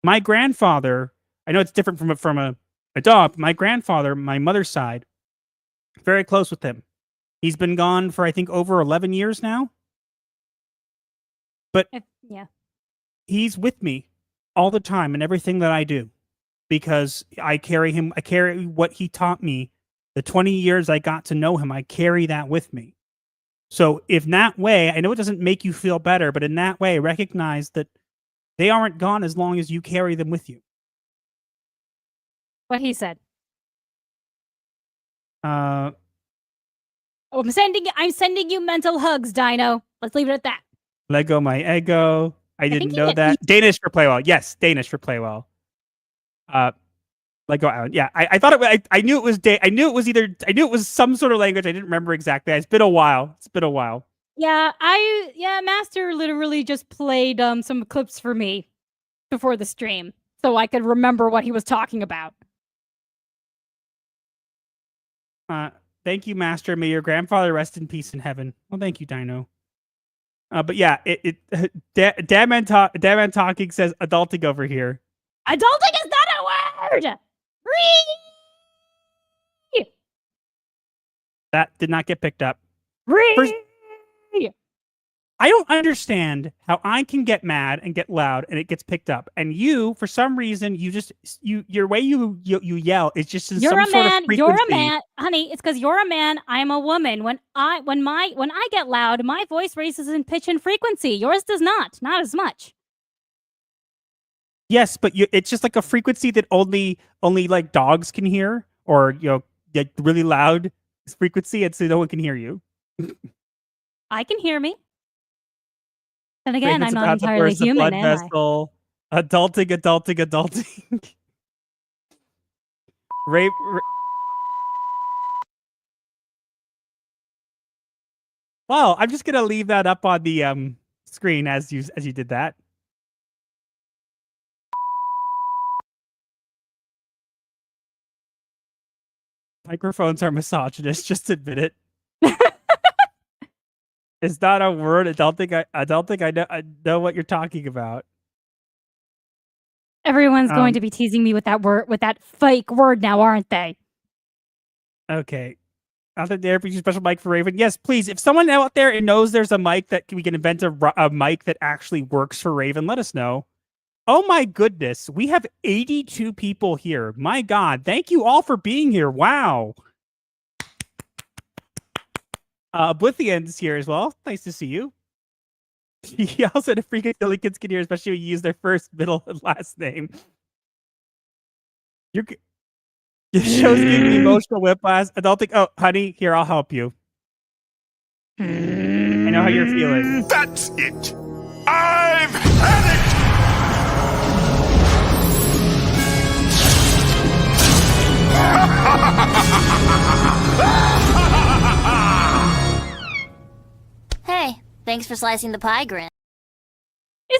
My grandfather, I know it's different from a dog, but my grandfather, my mother's side, very close with him. He's been gone for, I think, over 11 years now. But Yeah. he's with me all the time in everything that I do because I carry him. I carry what he taught me. The 20 years I got to know him, I carry that with me. So if that way, I know it doesn't make you feel better, but in that way, recognize that they aren't gone as long as you carry them with you. What he said. Uh, Oh, I'm sending you mental hugs, Dino. Let's leave it at that. Lego my ego. I think didn't he know meant that. Danish for play well. Yes, Danish for play well. Lego Island. Yeah, I thought it. I knew it was. I knew it was some sort of language. I didn't remember exactly. It's been a while. Yeah, Master literally just played some clips for me before the stream, so I could remember what he was talking about. Thank you, Master. May your grandfather rest in peace in heaven. Well, thank you, Dino. But yeah, Damn Talking says adulting over here. Adulting is not a word. That did not get picked up. Ree! I don't understand how I can get mad and get loud and it gets picked up, and you, for some reason, your way you yell is just in You're some a sort man. of frequency. You're a man, honey. It's because you're a man. I'm a woman. When I get loud, my voice raises in pitch and frequency. Yours does not as much. Yes, but it's just like a frequency that only like dogs can hear, or like really loud frequency, and so no one can hear you. I can hear me. And again, Raven's I'm not about to entirely burst a human, blood am I? vessel. Adulting. Well, I'm just gonna leave that up on the screen as you did that. Microphones are misogynist. Just admit it. It's not a word. I don't think I know what you're talking about. Everyone's going to be teasing me with that word, with that fake word now, aren't they? Okay. Out there, a special mic for Raven. Yes, please. If someone out there knows there's a mic that we can invent a mic that actually works for Raven, let us know. Oh my goodness, we have 82 people here. My God, thank you all for being here. Wow. Oblithian's here as well. Nice to see you. He also had a freaking silly kids can hear, especially when you use their first, middle, and last name. Your show's giving me emotional whiplash. I don't think. Oh, honey, here, I'll help you. I know how you're feeling. That's it. I've had it. Hey, thanks for slicing the pie, Grin. Is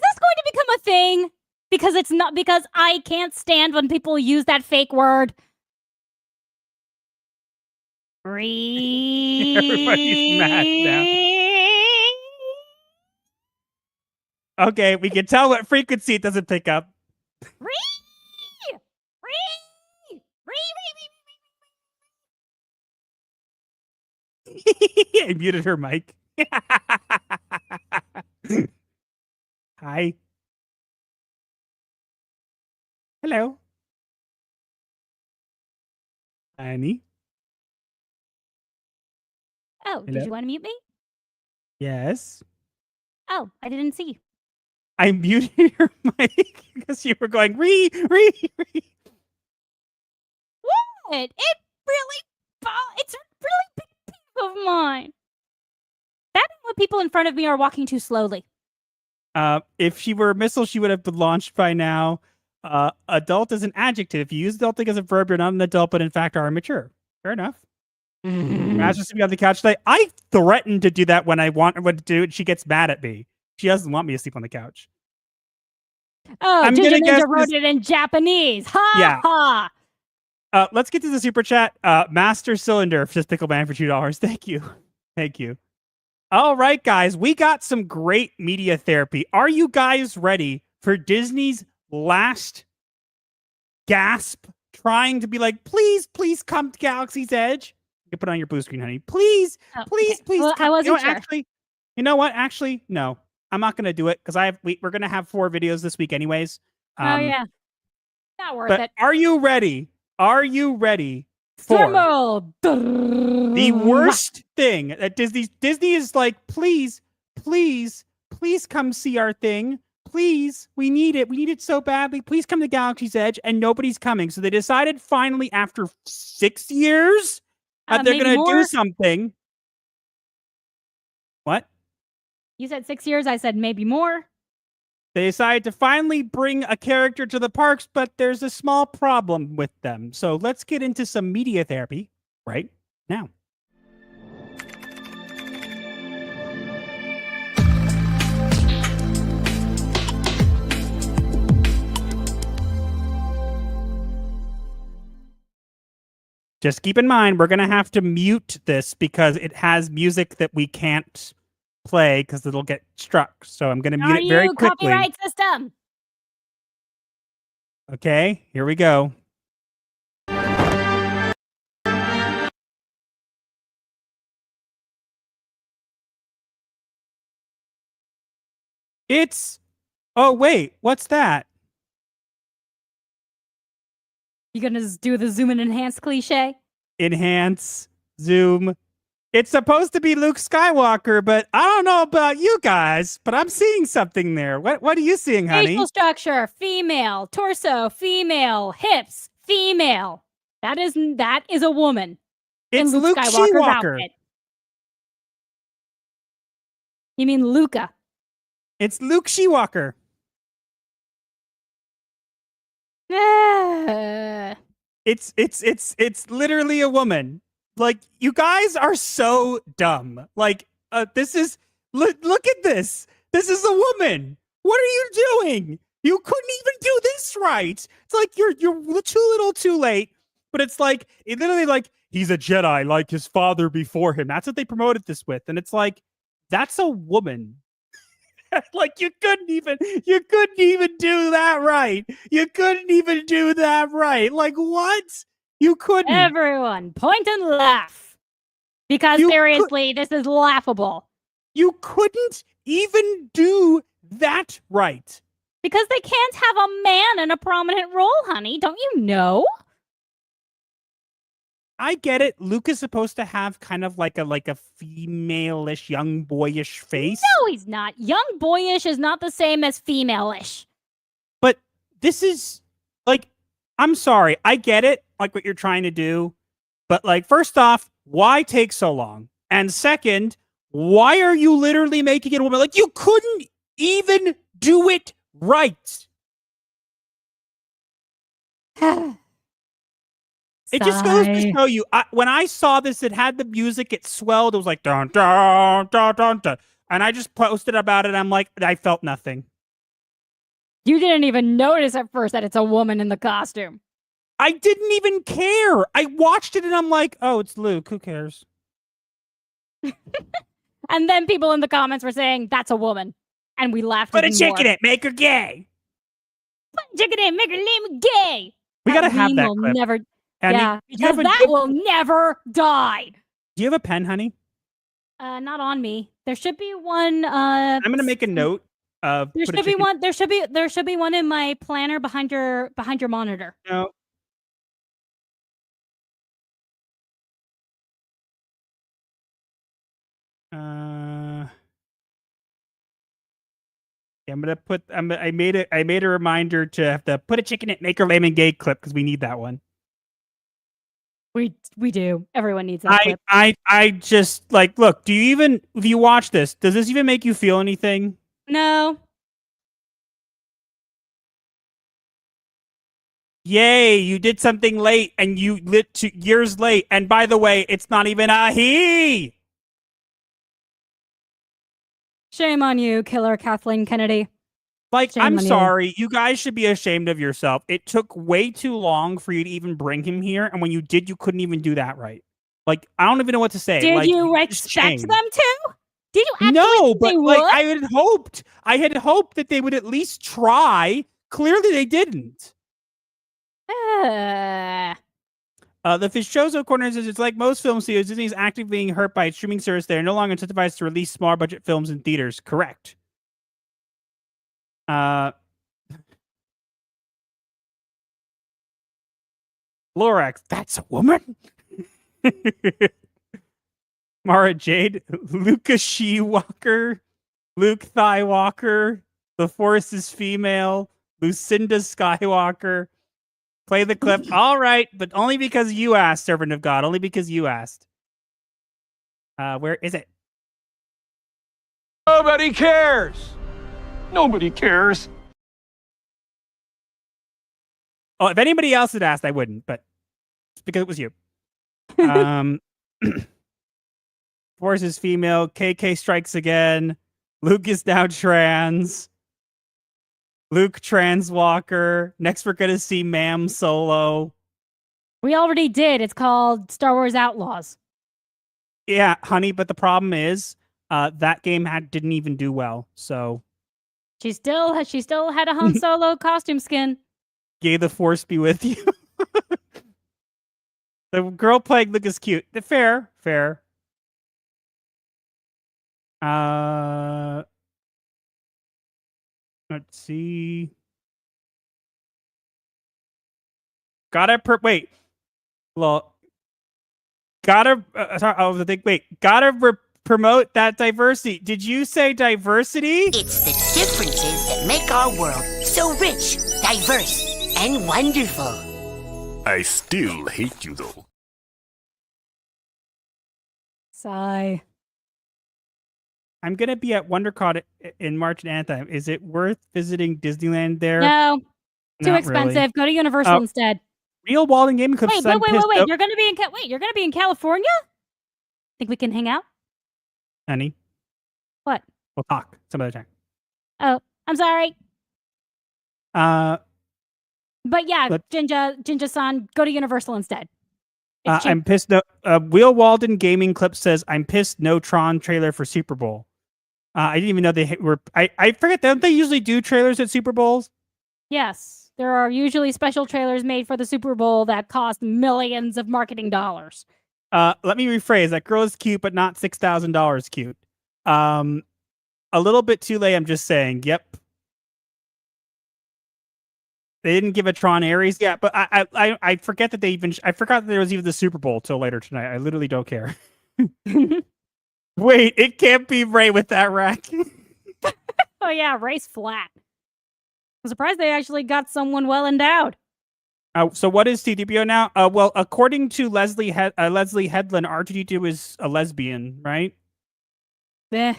this going to become a thing? Because it's not, because I can't stand when people use that fake word. Everybody's mad now. Okay, we can tell what frequency it doesn't pick up. I muted her mic. Hi. Hello. Annie. Oh, Hello? did you want to mute me? Yes. Oh, I didn't see. I muted your mic because you were going re. What? It's a really big peeve of mine. That and when people in front of me are walking too slowly. If she were a missile, she would have been launched by now. Adult is an adjective. If you use adulting as a verb, you're not an adult, but in fact are immature. Fair enough. Imagine sleeping on the couch today. I threaten to do that when I want her to do it. She gets mad at me. She doesn't want me to sleep on the couch. Oh, I'm Ginger gonna guess Ninja wrote it in Japanese. Ha Yeah. ha. Let's get to the super chat. Master Cylinder, just Pickle Man for $2. Thank you. Thank you. All right, guys, we got some great media therapy. Are you guys ready for Disney's last gasp, trying to be like, please, please come to Galaxy's Edge? You can put on your blue screen, honey. Please, please, okay. please. Well, come. I wasn't sure. Actually, you know what? Actually, no, I'm not going to do it because we're going to have 4 videos this week, anyways. Oh yeah, not worth But it. are you ready? Are you ready for the worst thing that Disney is like, please, please, please come see our thing. Please, we need it. We need it so badly. Please come to Galaxy's Edge, and nobody's coming. So they decided finally, after 6 years, that they're going to do something. What? You said 6 years. I said maybe more. They decided to finally bring a character to the parks, but there's a small problem with them. So let's get into some media therapy right now. Just keep in mind, we're going to have to mute this because it has music that we can't play because it'll get struck. So I'm going to mute it very quickly. Copyright system. Okay, here we go. Oh, wait, what's that? You gonna do the zoom and enhance cliche? Enhance, zoom. It's supposed to be Luke Skywalker, but I don't know about you guys, but I'm seeing something there. What are you seeing, honey? Facial structure, female. Torso, female. Hips, female. That is a woman. It's in Luke Luke Skywalker's Skywalker. outfit. You mean Luca? It's Luke Skywalker. It's literally a woman. Like, you guys are so dumb. Like, this is look at this. This is a woman. What are you doing? You couldn't even do this right. It's like you're too little, too late. But it's like it literally like he's a Jedi like his father before him. That's what they promoted this with, and it's like that's a woman. Like you couldn't even do that right. You couldn't even do that right. Like what? You couldn't. Everyone, point and laugh. Because seriously, this is laughable. You couldn't even do that right. Because they can't have a man in a prominent role, honey. Don't you know? I get it. Luke is supposed to have kind of like a female-ish, young boyish face. No, he's not. Young boyish is not the same as female-ish. But this is like, I'm sorry. I get it, like what you're trying to do. But like, first off, why take so long? And second, why are you literally making it a woman? Like, you couldn't even do it right. It just goes to show you. When I saw this, it had the music. It swelled. It was like dun dun dun dun dun, and I just posted about it. I'm like, I felt nothing. You didn't even notice at first that it's a woman in the costume. I didn't even care. I watched it and I'm like, oh, it's Luke. Who cares? And then people in the comments were saying that's a woman, and we laughed. Put a chick in it. Make her gay. Put a chick in it. Make her name gay. We gotta have that clip. Never. Honey, yeah, because that will never die. Do you have a pen, honey? Not on me. There should be one. I'm gonna make a note of. There should be one. There should be one in my planner behind your monitor. No. I'm gonna put. I made a reminder to have to put a chick in it. Make her lame and gay clip because we need that one. We do. Everyone needs that clip. I just like look. Do you even if you watch this? Does this even make you feel anything? No. Yay! You did something late, and you lit 2 years late. And by the way, it's not even a he. Shame on you, killer Kathleen Kennedy. Like, Shame I'm on sorry. You guys should be ashamed of yourself. It took way too long for you to even bring him here. And when you did, you couldn't even do that right. Like, I don't even know what to say. Did like, you expect them to? Did you actually No, think but they like, would? I had hoped that they would at least try. Clearly, they didn't. The Fischoso Corner says it's like most film studios. Disney is actively being hurt by its streaming service. They are no longer incentivized to release small budget films in theaters. Correct. Lorax, that's a woman. Mara Jade, Lucas Shewalker, Luke Thywalker, The Force is female, Lucinda Skywalker. Play the clip. All right, but only because you asked, servant of God. Only because you asked. Where is it? Nobody cares. Nobody cares. Oh, if anybody else had asked, I wouldn't, but it's because it was you. Force is female. KK strikes again. Luke is now trans. Luke Transwalker. Next, we're going to see Ma'am Solo. We already did. It's called Star Wars Outlaws. Yeah, honey, but the problem is that game didn't even do well, so... She still had a Han Solo costume skin. May the Force be with you. The girl playing Luke is cute. Fair. Let's see. Gotta promote that diversity. Did you say diversity? It's the differences that make our world so rich, diverse, and wonderful. I still hate you, though. Sigh. I'm gonna be at WonderCon in March and Anthem. Is it worth visiting Disneyland there? No, too Not expensive. really. Go to Universal instead. Real Walden Gaming Club. Wait. You're gonna be in California? Think we can hang out? Honey, What? we'll talk some other time. Oh, I'm sorry. But yeah, But- Jinja-san, go to Universal instead. It's cheap. I'm pissed. No, Will Walden Gaming Clip says, I'm pissed no Tron trailer for Super Bowl. I didn't even know they were. I forget, don't they usually do trailers at Super Bowls? Yes, there are usually special trailers made for the Super Bowl that cost millions of marketing dollars. Let me rephrase. That girl is cute, but not $6,000 cute. A little bit too late, I'm just saying. Yep. They didn't give a Tron Ares yet, but I forget that I forgot that there was even the Super Bowl till later tonight. I literally don't care. Wait, it can't be Ray with that rack. Oh yeah, Ray's flat. I'm surprised they actually got someone well endowed. So what is C-3PO now? Well, according to Leslie Headland, R2-D2 is a lesbian, right? I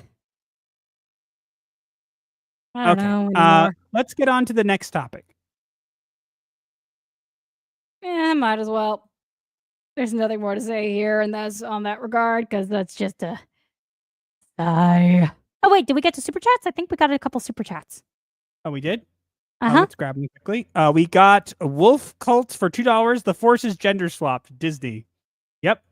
don't know anymore. Let's get on to the next topic. Might as well. There's nothing more to say here, and that's on that regard, because that's just a sigh. Oh wait, did we get to super chats? I think we got a couple super chats. Oh, we did? Uh-huh. Let's grab them quickly. We got Wolf Cult for $2. The Force is gender swapped. Disney. Yep.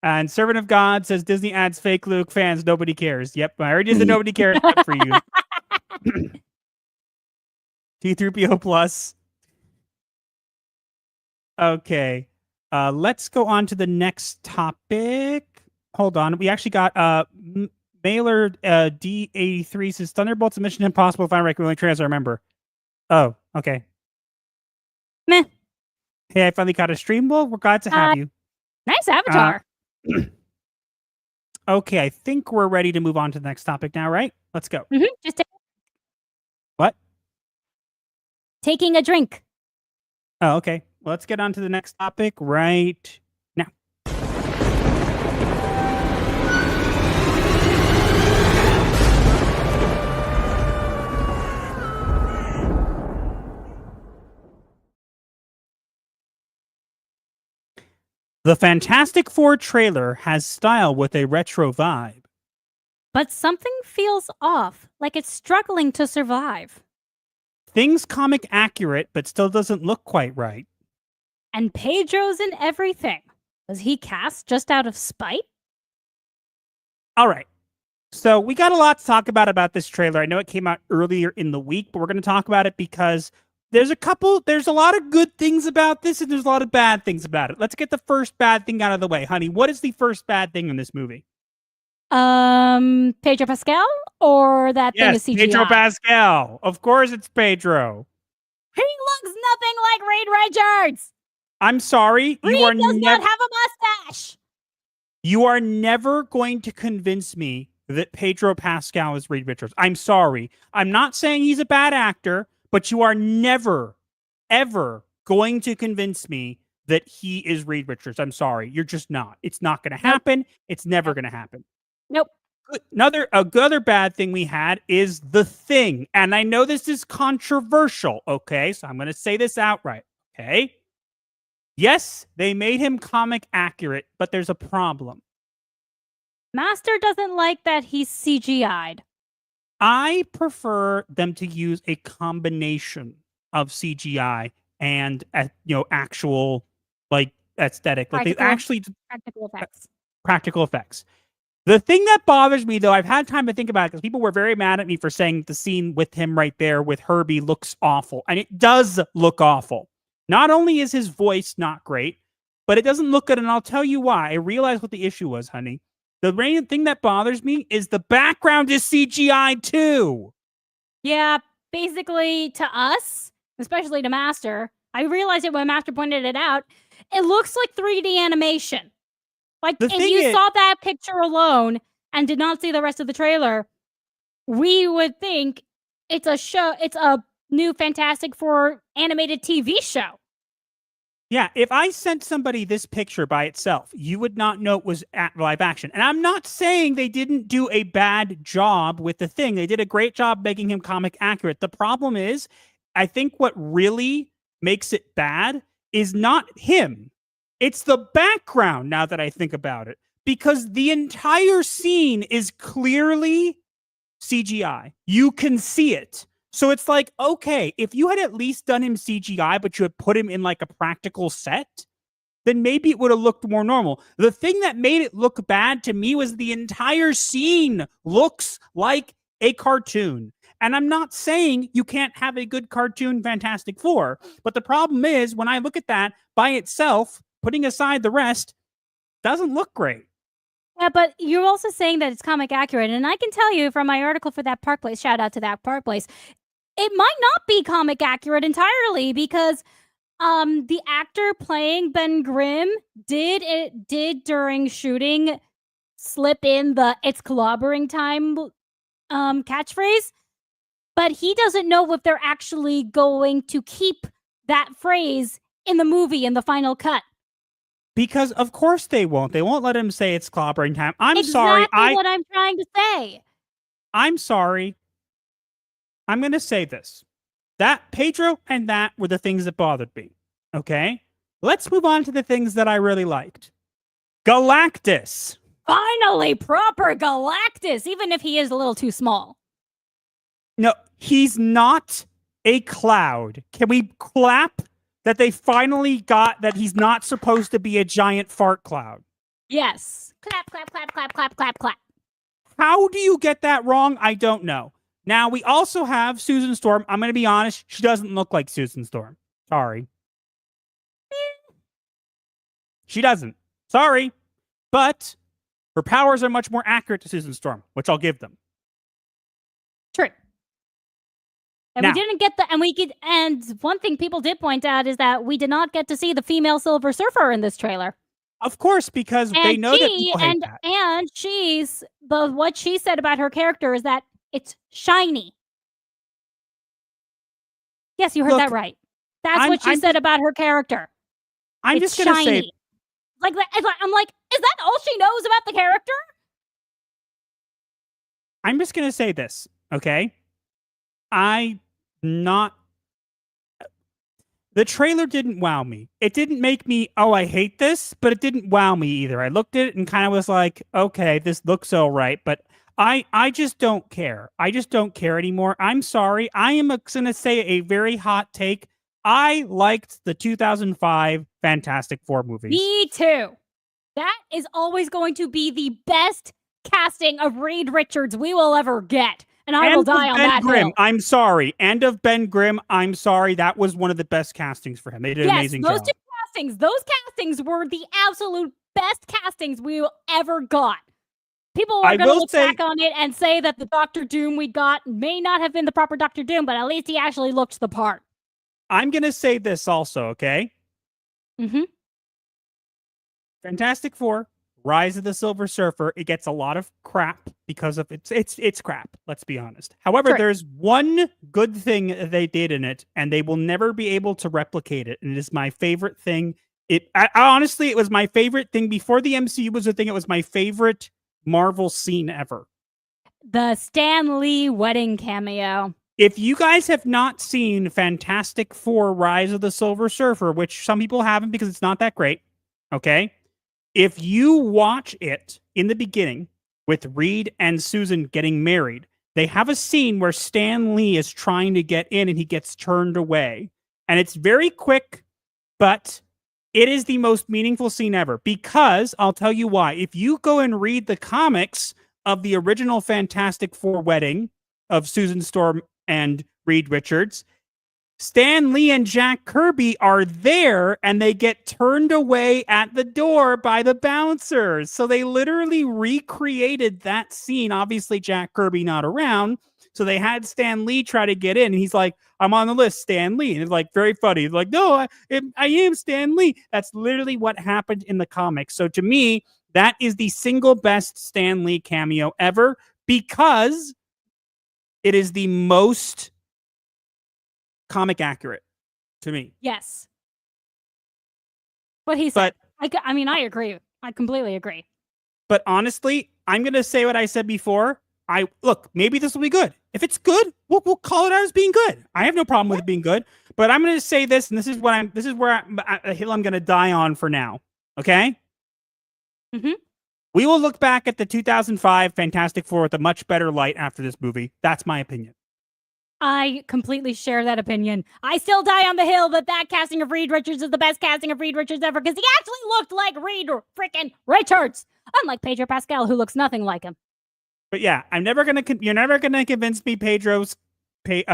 And Servant of God says Disney adds fake Luke fans. Nobody cares. Yep. I already did the nobody cares for you. T3PO Plus. Okay. Let's go on to the next topic. Hold on. We actually got Mailer D83 says Thunderbolts and Mission Impossible if I'm recommending trailers I remember. Oh, okay. Meh. Hey, I finally caught a stream. Well, we're glad to have you. Nice avatar. Okay, I think we're ready to move on to the next topic now, right? Let's go. Just What? taking a drink. Oh, okay. Well, let's get on to the next topic right now. The Fantastic Four trailer has style with a retro vibe. But something feels off, like it's struggling to survive. Things comic accurate, but still doesn't look quite right. And Pedro's in everything. Was he cast just out of spite? All right. So we got a lot to talk about this trailer. I know it came out earlier in the week, but we're going to talk about it because there's a lot of good things about this and there's a lot of bad things about it. Let's get the first bad thing out of the way. Honey, what is the first bad thing in this movie? Pedro Pascal or that thing is CGI? Pedro Pascal. Of course it's Pedro. He looks nothing like Reed Richards. I'm sorry. Reed does not have a mustache. You are never going to convince me that Pedro Pascal is Reed Richards. I'm sorry. I'm not saying he's a bad actor, but you are never, ever going to convince me that he is Reed Richards. I'm sorry. You're just not. It's not going to happen. It's never going to happen. Nope. Another bad thing we had is The Thing. And I know this is controversial, okay? So I'm going to say this outright, okay? Yes, they made him comic accurate, but there's a problem. Master doesn't like that he's CGI'd. I prefer them to use a combination of CGI and actual like aesthetic. Like they actually practical effects. The thing that bothers me, though, I've had time to think about it because people were very mad at me for saying the scene with him right there with Herbie looks awful, and it does look awful. Not only is his voice not great, but it doesn't look good, and I'll tell you why. I realized what the issue was, honey. The main thing that bothers me is the background is CGI too. Yeah, basically to us, especially to Master, I realized it when Master pointed it out, it looks like 3D animation. Like, if you saw that picture alone and did not see the rest of the trailer, we would think it's a new Fantastic Four animated TV show. Yeah, if I sent somebody this picture by itself, you would not know it was live action. And I'm not saying they didn't do a bad job with The Thing. They did a great job making him comic accurate. The problem is, I think what really makes it bad is not him. It's the background, now that I think about it. because the entire scene is clearly CGI. You can see it. So it's like, okay, if you had at least done him CGI, but you had put him in like a practical set, then maybe it would have looked more normal. The thing that made it look bad to me was the entire scene looks like a cartoon. And I'm not saying you can't have a good cartoon Fantastic Four, but the problem is when I look at that by itself, putting aside the rest, doesn't look great. Yeah, but you're also saying that it's comic accurate, and I can tell you from my article for That Park Place, shout out to That Park Place, it might not be comic accurate entirely because the actor playing Ben Grimm did during shooting slip in the "it's clobbering time" catchphrase, but he doesn't know if they're actually going to keep that phrase in the movie in the final cut. Because of course they won't. They won't let him say it's clobbering time. I'm exactly sorry. What I'm trying to say. I'm sorry. I'm going to say this. That Pedro and that were the things that bothered me. Okay? Let's move on to the things that I really liked. Galactus. Finally, proper Galactus, even if he is a little too small. No, he's not a cloud. Can we clap that they finally got that he's not supposed to be a giant fart cloud? Yes. Clap, clap, clap, clap, clap, clap, clap. How do you get that wrong? I don't know. Now, we also have Susan Storm. I'm going to be honest. She doesn't look like Susan Storm. Sorry. She doesn't. Sorry. But her powers are much more accurate to Susan Storm, which I'll give them. True. And now, we didn't get and one thing people did point out is that we did not get to see the female Silver Surfer in this trailer. Of course, because they know that people hate that. And what she said about her character is that it's shiny. Yes, you heard that right. That's what she said about her character. I'm just going to say, I'm like, is that all she knows about the character? I'm just going to say this, okay? The trailer didn't wow me. It didn't make me, oh, I hate this, but it didn't wow me either. I looked at it and kind of was like, okay, this looks all right, but I just don't care. I just don't care anymore. I'm sorry. I am going to say a very hot take. I liked the 2005 Fantastic Four movies. Me too. That is always going to be the best casting of Reed Richards we will ever get. And I will die on that hill. I'm sorry. And of Ben Grimm, I'm sorry. That was one of the best castings for him. They did an amazing job. Those castings were the absolute best castings we ever got. People are going to look back on it and say that the Doctor Doom we got may not have been the proper Doctor Doom, but at least he actually looked the part. I'm going to say this also, okay? Mm-hmm. Fantastic Four, Rise of the Silver Surfer, it gets a lot of crap because of it's crap, let's be honest. However, there's one good thing they did in it, and they will never be able to replicate it, and it is my favorite thing. Honestly, it was my favorite thing before the MCU was a thing. It was my favorite Marvel scene ever. The Stan Lee wedding cameo. If you guys have not seen Fantastic Four, Rise of the Silver Surfer, which some people haven't because it's not that great, okay? If you watch it in the beginning with Reed and Susan getting married, they have a scene where Stan Lee is trying to get in and he gets turned away. And it's very quick, but it is the most meaningful scene ever because I'll tell you why. If you go and read the comics of the original Fantastic Four wedding of Susan Storm and Reed Richards, Stan Lee and Jack Kirby are there and they get turned away at the door by the bouncers. So they literally recreated that scene. Obviously, Jack Kirby not around. So they had Stan Lee try to get in. And he's like, I'm on the list, Stan Lee. And it's like very funny. He's like, no, I am Stan Lee. That's literally what happened in the comics. So to me, that is the single best Stan Lee cameo ever because it is the most comic accurate to me. Yes. What he said. I mean, I agree. I completely agree. But honestly, I'm going to say what I said before. Look, maybe this will be good. If it's good, we'll call it out as being good. I have no problem with it being good. But I'm going to say this, and this is where a hill I'm going to die on for now. Okay? Mm-hmm. We will look back at the 2005 Fantastic Four with a much better light after this movie. That's my opinion. I completely share that opinion. I still die on the hill that casting of Reed Richards is the best casting of Reed Richards ever because he actually looked like Reed freaking Richards, unlike Pedro Pascal, who looks nothing like him. But yeah, you're never gonna convince me Pedro's, Reed,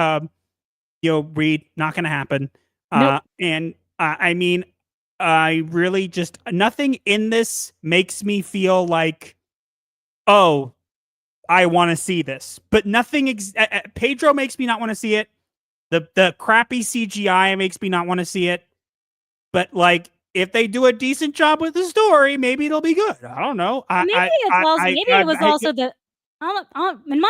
not gonna happen. Nope. And I mean, I really just nothing in this makes me feel like, oh, I want to see this, but nothing. Pedro makes me not want to see it. The crappy CGI makes me not want to see it. But like, if they do a decent job with the story, maybe it'll be good. I don't know. In my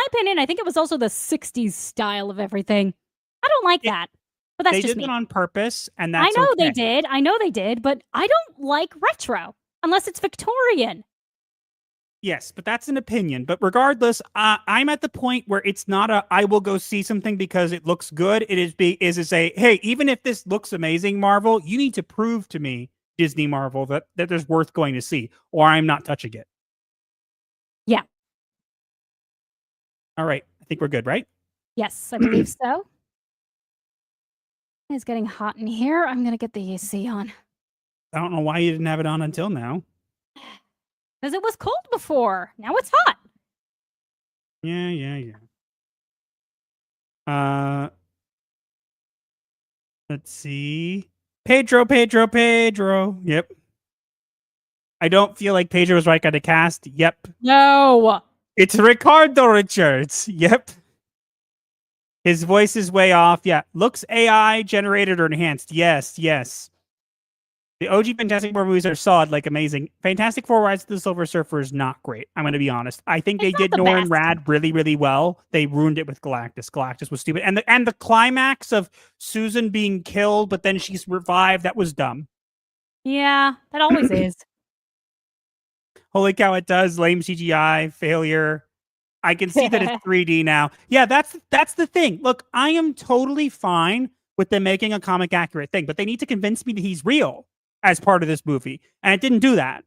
opinion, I think it was also the '60s style of everything. I don't like that, but that's they just did me. it on purpose, and that's I know okay. they did. I know they did, but I don't like retro unless it's Victorian. Yes, but that's an opinion. But regardless, I'm at the point where it's not I will go see something because it looks good. It is to say, hey, even if this looks amazing, Marvel, you need to prove to me, Disney Marvel, that there's worth going to see, or I'm not touching it. Yeah. All right. I think we're good, right? Yes, I believe so. It's getting hot in here. I'm going to get the AC on. I don't know why you didn't have it on until now. Because it was cold before. Now it's hot. Yeah. Let's see. Pedro. Yep. I don't feel like Pedro was right on the cast. Yep. No. It's Ricardo Richards. Yep. His voice is way off. Yeah. Looks AI generated or enhanced. Yes. The OG Fantastic Four movies are solid, like amazing. Fantastic Four Rise of the Silver Surfer is not great. I'm going to be honest. I think they did Norrin Rad really, really well. They ruined it with Galactus. Galactus was stupid. And the climax of Susan being killed, but then she's revived, that was dumb. Yeah, that always is. Holy cow, it does. Lame CGI, failure. I can see that it's 3D now. Yeah, that's the thing. Look, I am totally fine with them making a comic accurate thing, but they need to convince me that he's real as part of this movie. And it didn't do that.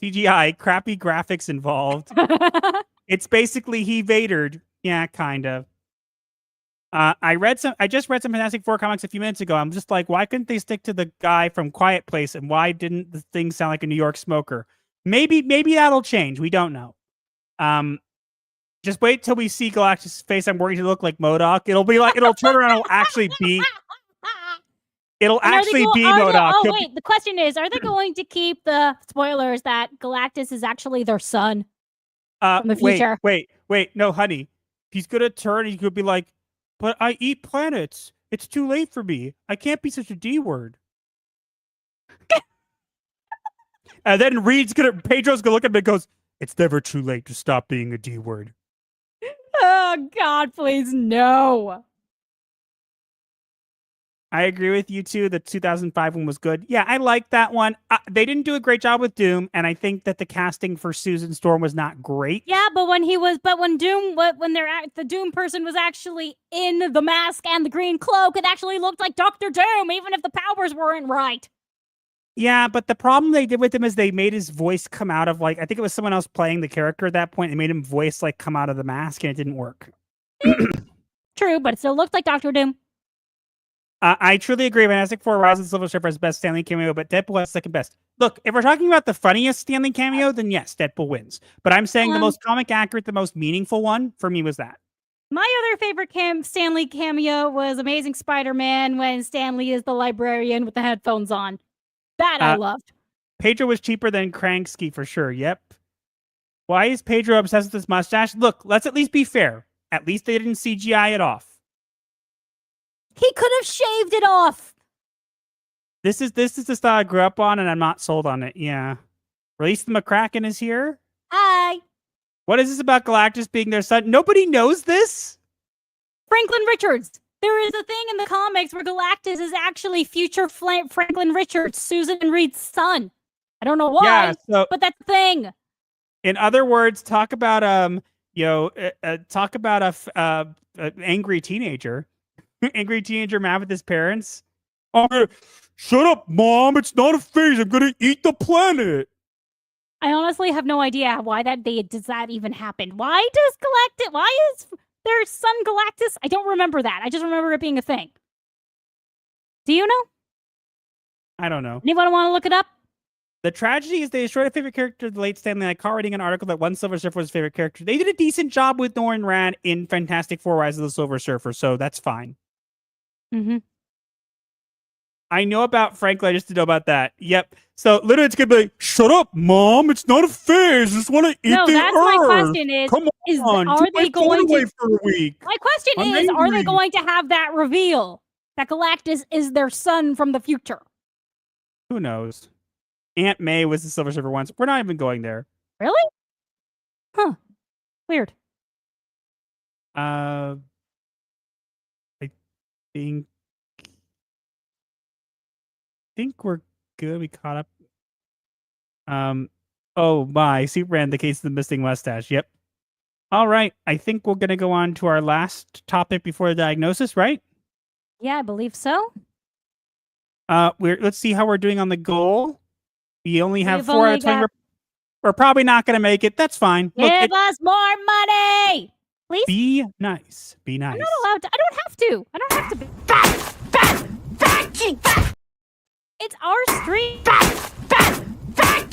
CGI, crappy graphics involved. It's basically he Vadered. Yeah, kind of. I just read some Fantastic Four comics a few minutes ago. I'm just like, why couldn't they stick to the guy from Quiet Place? And why didn't the thing sound like a New York smoker? Maybe that'll change. We don't know. Just wait till we see Galactus' face. I'm worried to look like MODOK. It'll turn around and it'll actually be MODOK. Wait, the question is, are they going to keep the spoilers that Galactus is actually their son from the future? Wait, no, honey. He's gonna turn and he could be like, but I eat planets. It's too late for me. I can't be such a D word. And then Pedro's gonna look at him and goes, it's never too late to stop being a D word. Oh, God, please, no. I agree with you, too. The 2005 one was good. Yeah, I like that one. They didn't do a great job with Doom, and I think that the casting for Susan Storm was not great. Yeah, but when the Doom person was actually in the mask and the green cloak, it actually looked like Dr. Doom, even if the powers weren't right. Yeah, but the problem they did with him is they made his voice come out of, like, I think it was someone else playing the character at that point. They made him voice, like, come out of the mask, and it didn't work. True, but it still looked like Dr. Doom. I truly agree. Fantastic Four Rise of the Silver Surfer has best Stanley cameo, but Deadpool has second best. Look, if we're talking about the funniest Stanley cameo, then yes, Deadpool wins. But I'm saying the most comic accurate, the most meaningful one for me was that. My other favorite Stanley cameo was Amazing Spider-Man when Stanley is the librarian with the headphones on. That I loved. Pedro was cheaper than Kranksky for sure. Yep. Why is Pedro obsessed with his mustache? Look, let's at least be fair. At least they didn't CGI it off. He could have shaved it off. This is the style I grew up on, and I'm not sold on it. Yeah. Release the McCracken is here. Hi. What is this about Galactus being their son? Nobody knows this. Franklin Richards. There is a thing in the comics where Galactus is actually future Franklin Richards, Susan and Reed's son. I don't know why, but that's the thing. In other words, talk about angry teenager. Angry teenager mad with his parents. Shut up, Mom. It's not a phase. I'm going to eat the planet. I honestly have no idea why does that even happen. Why is their son Galactus? I don't remember that. I just remember it being a thing. Do you know? I don't know. Anyone want to look it up? The tragedy is they destroyed a favorite character of the late Stanley. I caught reading an article that one Silver Surfer was his favorite character. They did a decent job with Norrin Rad in Fantastic Four: Rise of the Silver Surfer, so that's fine. Mm-hmm. I know about Franklin. I just didn't know about that. Yep. So literally, it's gonna be like, "Shut up, Mom! It's not a phase. I just want to eat the that's Earth." my question is, Come on, are keep they my phone going away to? for a week? My question I'm is, are they angry. going to have that reveal that Galactus is their son from the future? Who knows? Aunt May was the Silver Surfer once. We're not even going there. Really? Huh. Weird. I think we're good. We caught up. Oh my, Superman, the case of the missing mustache. Yep. All right. I think we're gonna go on to our last topic before the diagnosis, right? Yeah, I believe so. Let's see how we're doing on the goal. We only have We've 4 out only of 20. got- We're probably not gonna make it. That's fine. Look, Give us more money, please. be nice. Be nice. I'm not allowed to. I don't have to. I don't have to be. It's our stream. I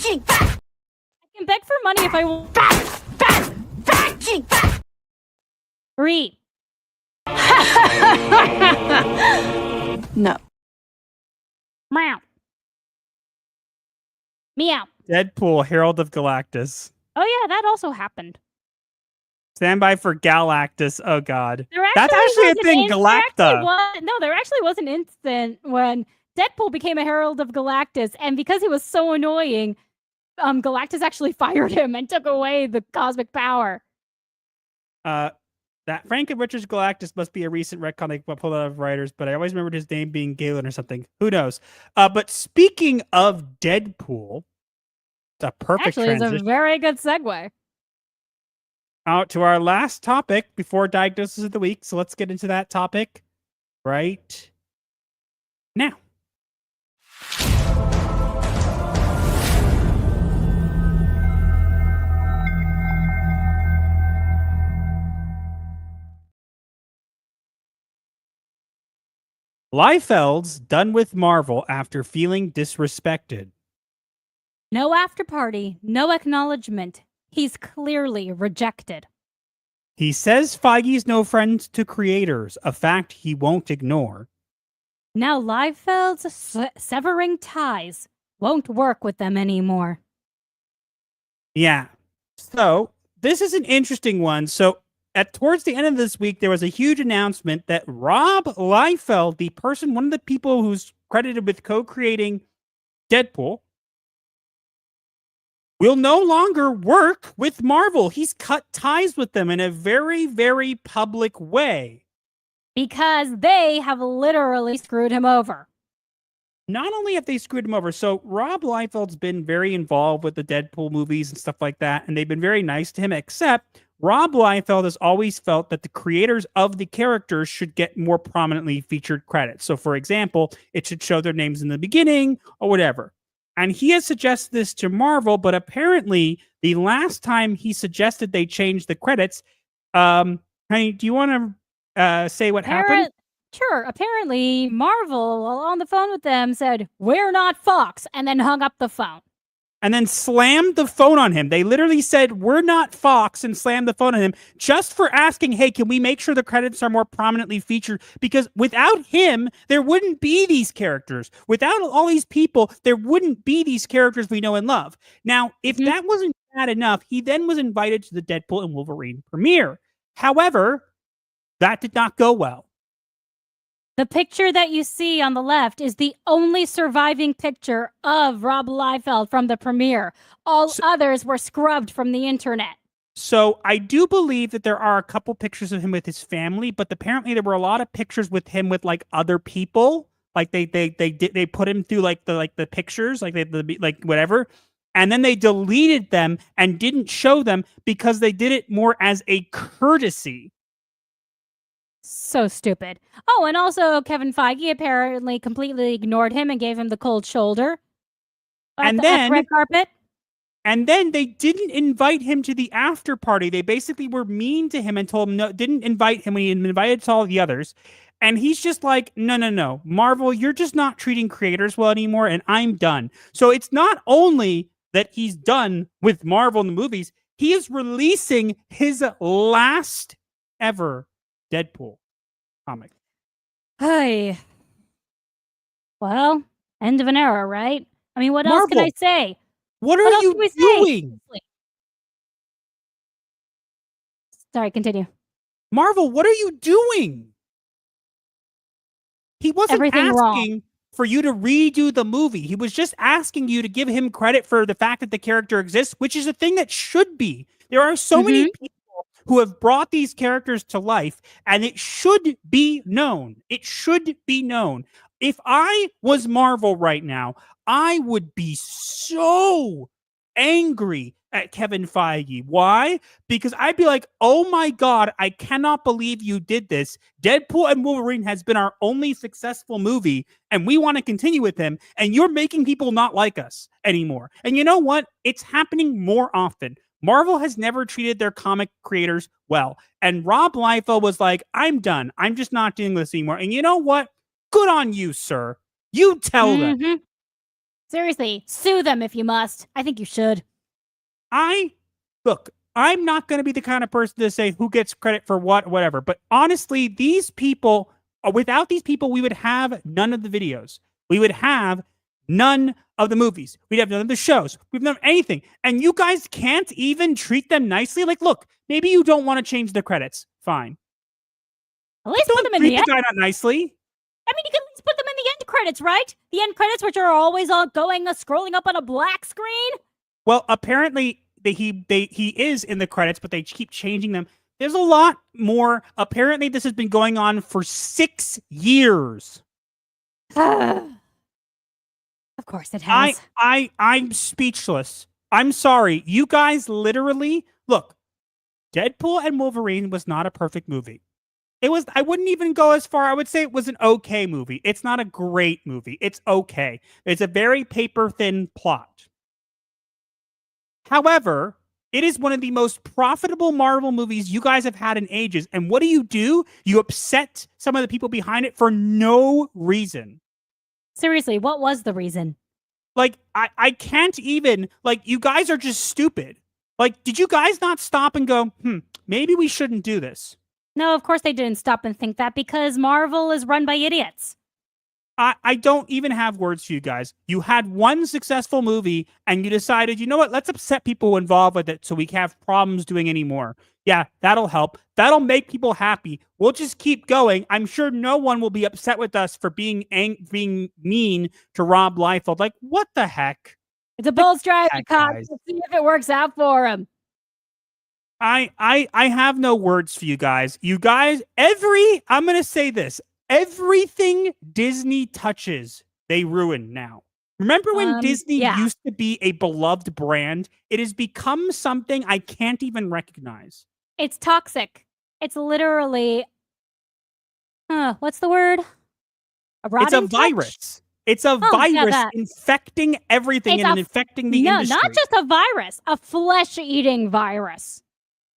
can beg for money if I want. Read. No. Meow. Meow. Deadpool, Herald of Galactus. Oh yeah, that also happened. Stand by for Galactus. Oh God. There That's actually a was an thing, Galacta. There actually was an instant when Deadpool became a Herald of Galactus, and because he was so annoying, Galactus actually fired him and took away the cosmic power. That Frank and Richards Galactus must be a recent retcon they pulled out of writers, but I always remembered his name being Galen or something. Who knows? But speaking of Deadpool, it's a perfect Actually, transition it's a very good segue. out to our last topic before diagnosis of the week. So let's get into that topic right now. Liefeld's done with Marvel after feeling disrespected. No after party, no acknowledgement. He's clearly rejected. He says Feige's no friend to creators, a fact he won't ignore. Now Liefeld's severing ties won't work with them anymore. Yeah. So this is an interesting one. So towards the end of this week, there was a huge announcement that Rob Liefeld, one of the people who's credited with co-creating Deadpool, will no longer work with Marvel. He's cut ties with them in a very, very public way. Because they have literally screwed him over. Not only have they screwed him over, so Rob Liefeld's been very involved with the Deadpool movies and stuff like that, and they've been very nice to him, except Rob Liefeld has always felt that the creators of the characters should get more prominently featured credits. So, for example, it should show their names in the beginning or whatever. And he has suggested this to Marvel, but apparently the last time he suggested they change the credits, honey, do you want to say what happened? Sure. Apparently, Marvel, while on the phone with them, said, "We're not Fox," and then hung up the phone. And then slammed the phone on him. They literally said, "We're not Fox," and slammed the phone on him just for asking, "Hey, can we make sure the credits are more prominently featured?" Because without him, there wouldn't be these characters. Without all these people, there wouldn't be these characters we know and love. Now, if that wasn't bad enough, he then was invited to the Deadpool and Wolverine premiere. However, that did not go well. The picture that you see on the left is the only surviving picture of Rob Liefeld from the premiere. All others were scrubbed from the internet. So I do believe that there are a couple pictures of him with his family, but apparently there were a lot of pictures with him with like other people. Like they put him through like the pictures, like like whatever, and then they deleted them and didn't show them because they did it more as a courtesy. So stupid. Oh, and also Kevin Feige apparently completely ignored him and gave him the cold shoulder at the red carpet. And then they didn't invite him to the after party. They basically were mean to him and told him no, didn't invite him when he invited to all the others. And he's just like, no. Marvel, you're just not treating creators well anymore, and I'm done. So it's not only that he's done with Marvel in the movies, he is releasing his last ever Deadpool comic. Hey. Well, end of an era, right? I mean, what else can I say? What are you doing? Sorry, continue. Marvel, what are you doing? He wasn't asking for you to redo the movie. He was just asking you to give him credit for the fact that the character exists, which is a thing that should be. There are so many people who have brought these characters to life, and it should be known. It should be known. If I was Marvel right now, I would be so angry at Kevin Feige. Why? Because I'd be like, oh my God, I cannot believe you did this. Deadpool and Wolverine has been our only successful movie, and we want to continue with him, and you're making people not like us anymore. And you know what? It's happening more often. Marvel has never treated their comic creators well. And Rob Liefeld was like, I'm done. I'm just not doing this anymore. And you know what? Good on you, sir. You tell them. Seriously, sue them if you must. I think you should. Look, I'm not going to be the kind of person to say who gets credit for what, whatever. But honestly, these people, without these people, we would have none of the videos. We would have none of the movies. We'd have none of the shows. We've none of anything. And you guys can't even treat them nicely. Like, look, maybe you don't want to change the credits. Fine. At least put them in the end. Treat the guy not nicely. I mean, you can at least put them in the end credits, right? The end credits, which are always all scrolling up on a black screen. Well, apparently he is in the credits, but they keep changing them. There's a lot more. Apparently, this has been going on for 6 years. Of course it has. I'm speechless. I'm sorry. You guys literally, look, Deadpool and Wolverine was not a perfect movie. I wouldn't even go as far. I would say it was an okay movie. It's not a great movie. It's okay. It's a very paper-thin plot. However, it is one of the most profitable Marvel movies you guys have had in ages. And what do? You upset some of the people behind it for no reason. Seriously, what was the reason? Like, I can't even, like, you guys are just stupid. Like, did you guys not stop and go, maybe we shouldn't do this? No, of course they didn't stop and think that because Marvel is run by idiots. I don't even have words for you guys. You had one successful movie and you decided, you know what, let's upset people involved with it so we can have problems doing any more. Yeah, that'll help. That'll make people happy. We'll just keep going. I'm sure no one will be upset with us for being mean to Rob Liefeld. Like, what the heck? It's a bold strategy, Cox. Let's see if it works out for him. I have no words for you guys. You guys, I'm going to say this. Everything Disney touches, they ruin now. Remember when Disney used to be a beloved brand? It has become something I can't even recognize. It's toxic. It's literally, what's the word? It's a virus. It's a virus infecting everything and infecting the industry. No, not just a virus, a flesh-eating virus.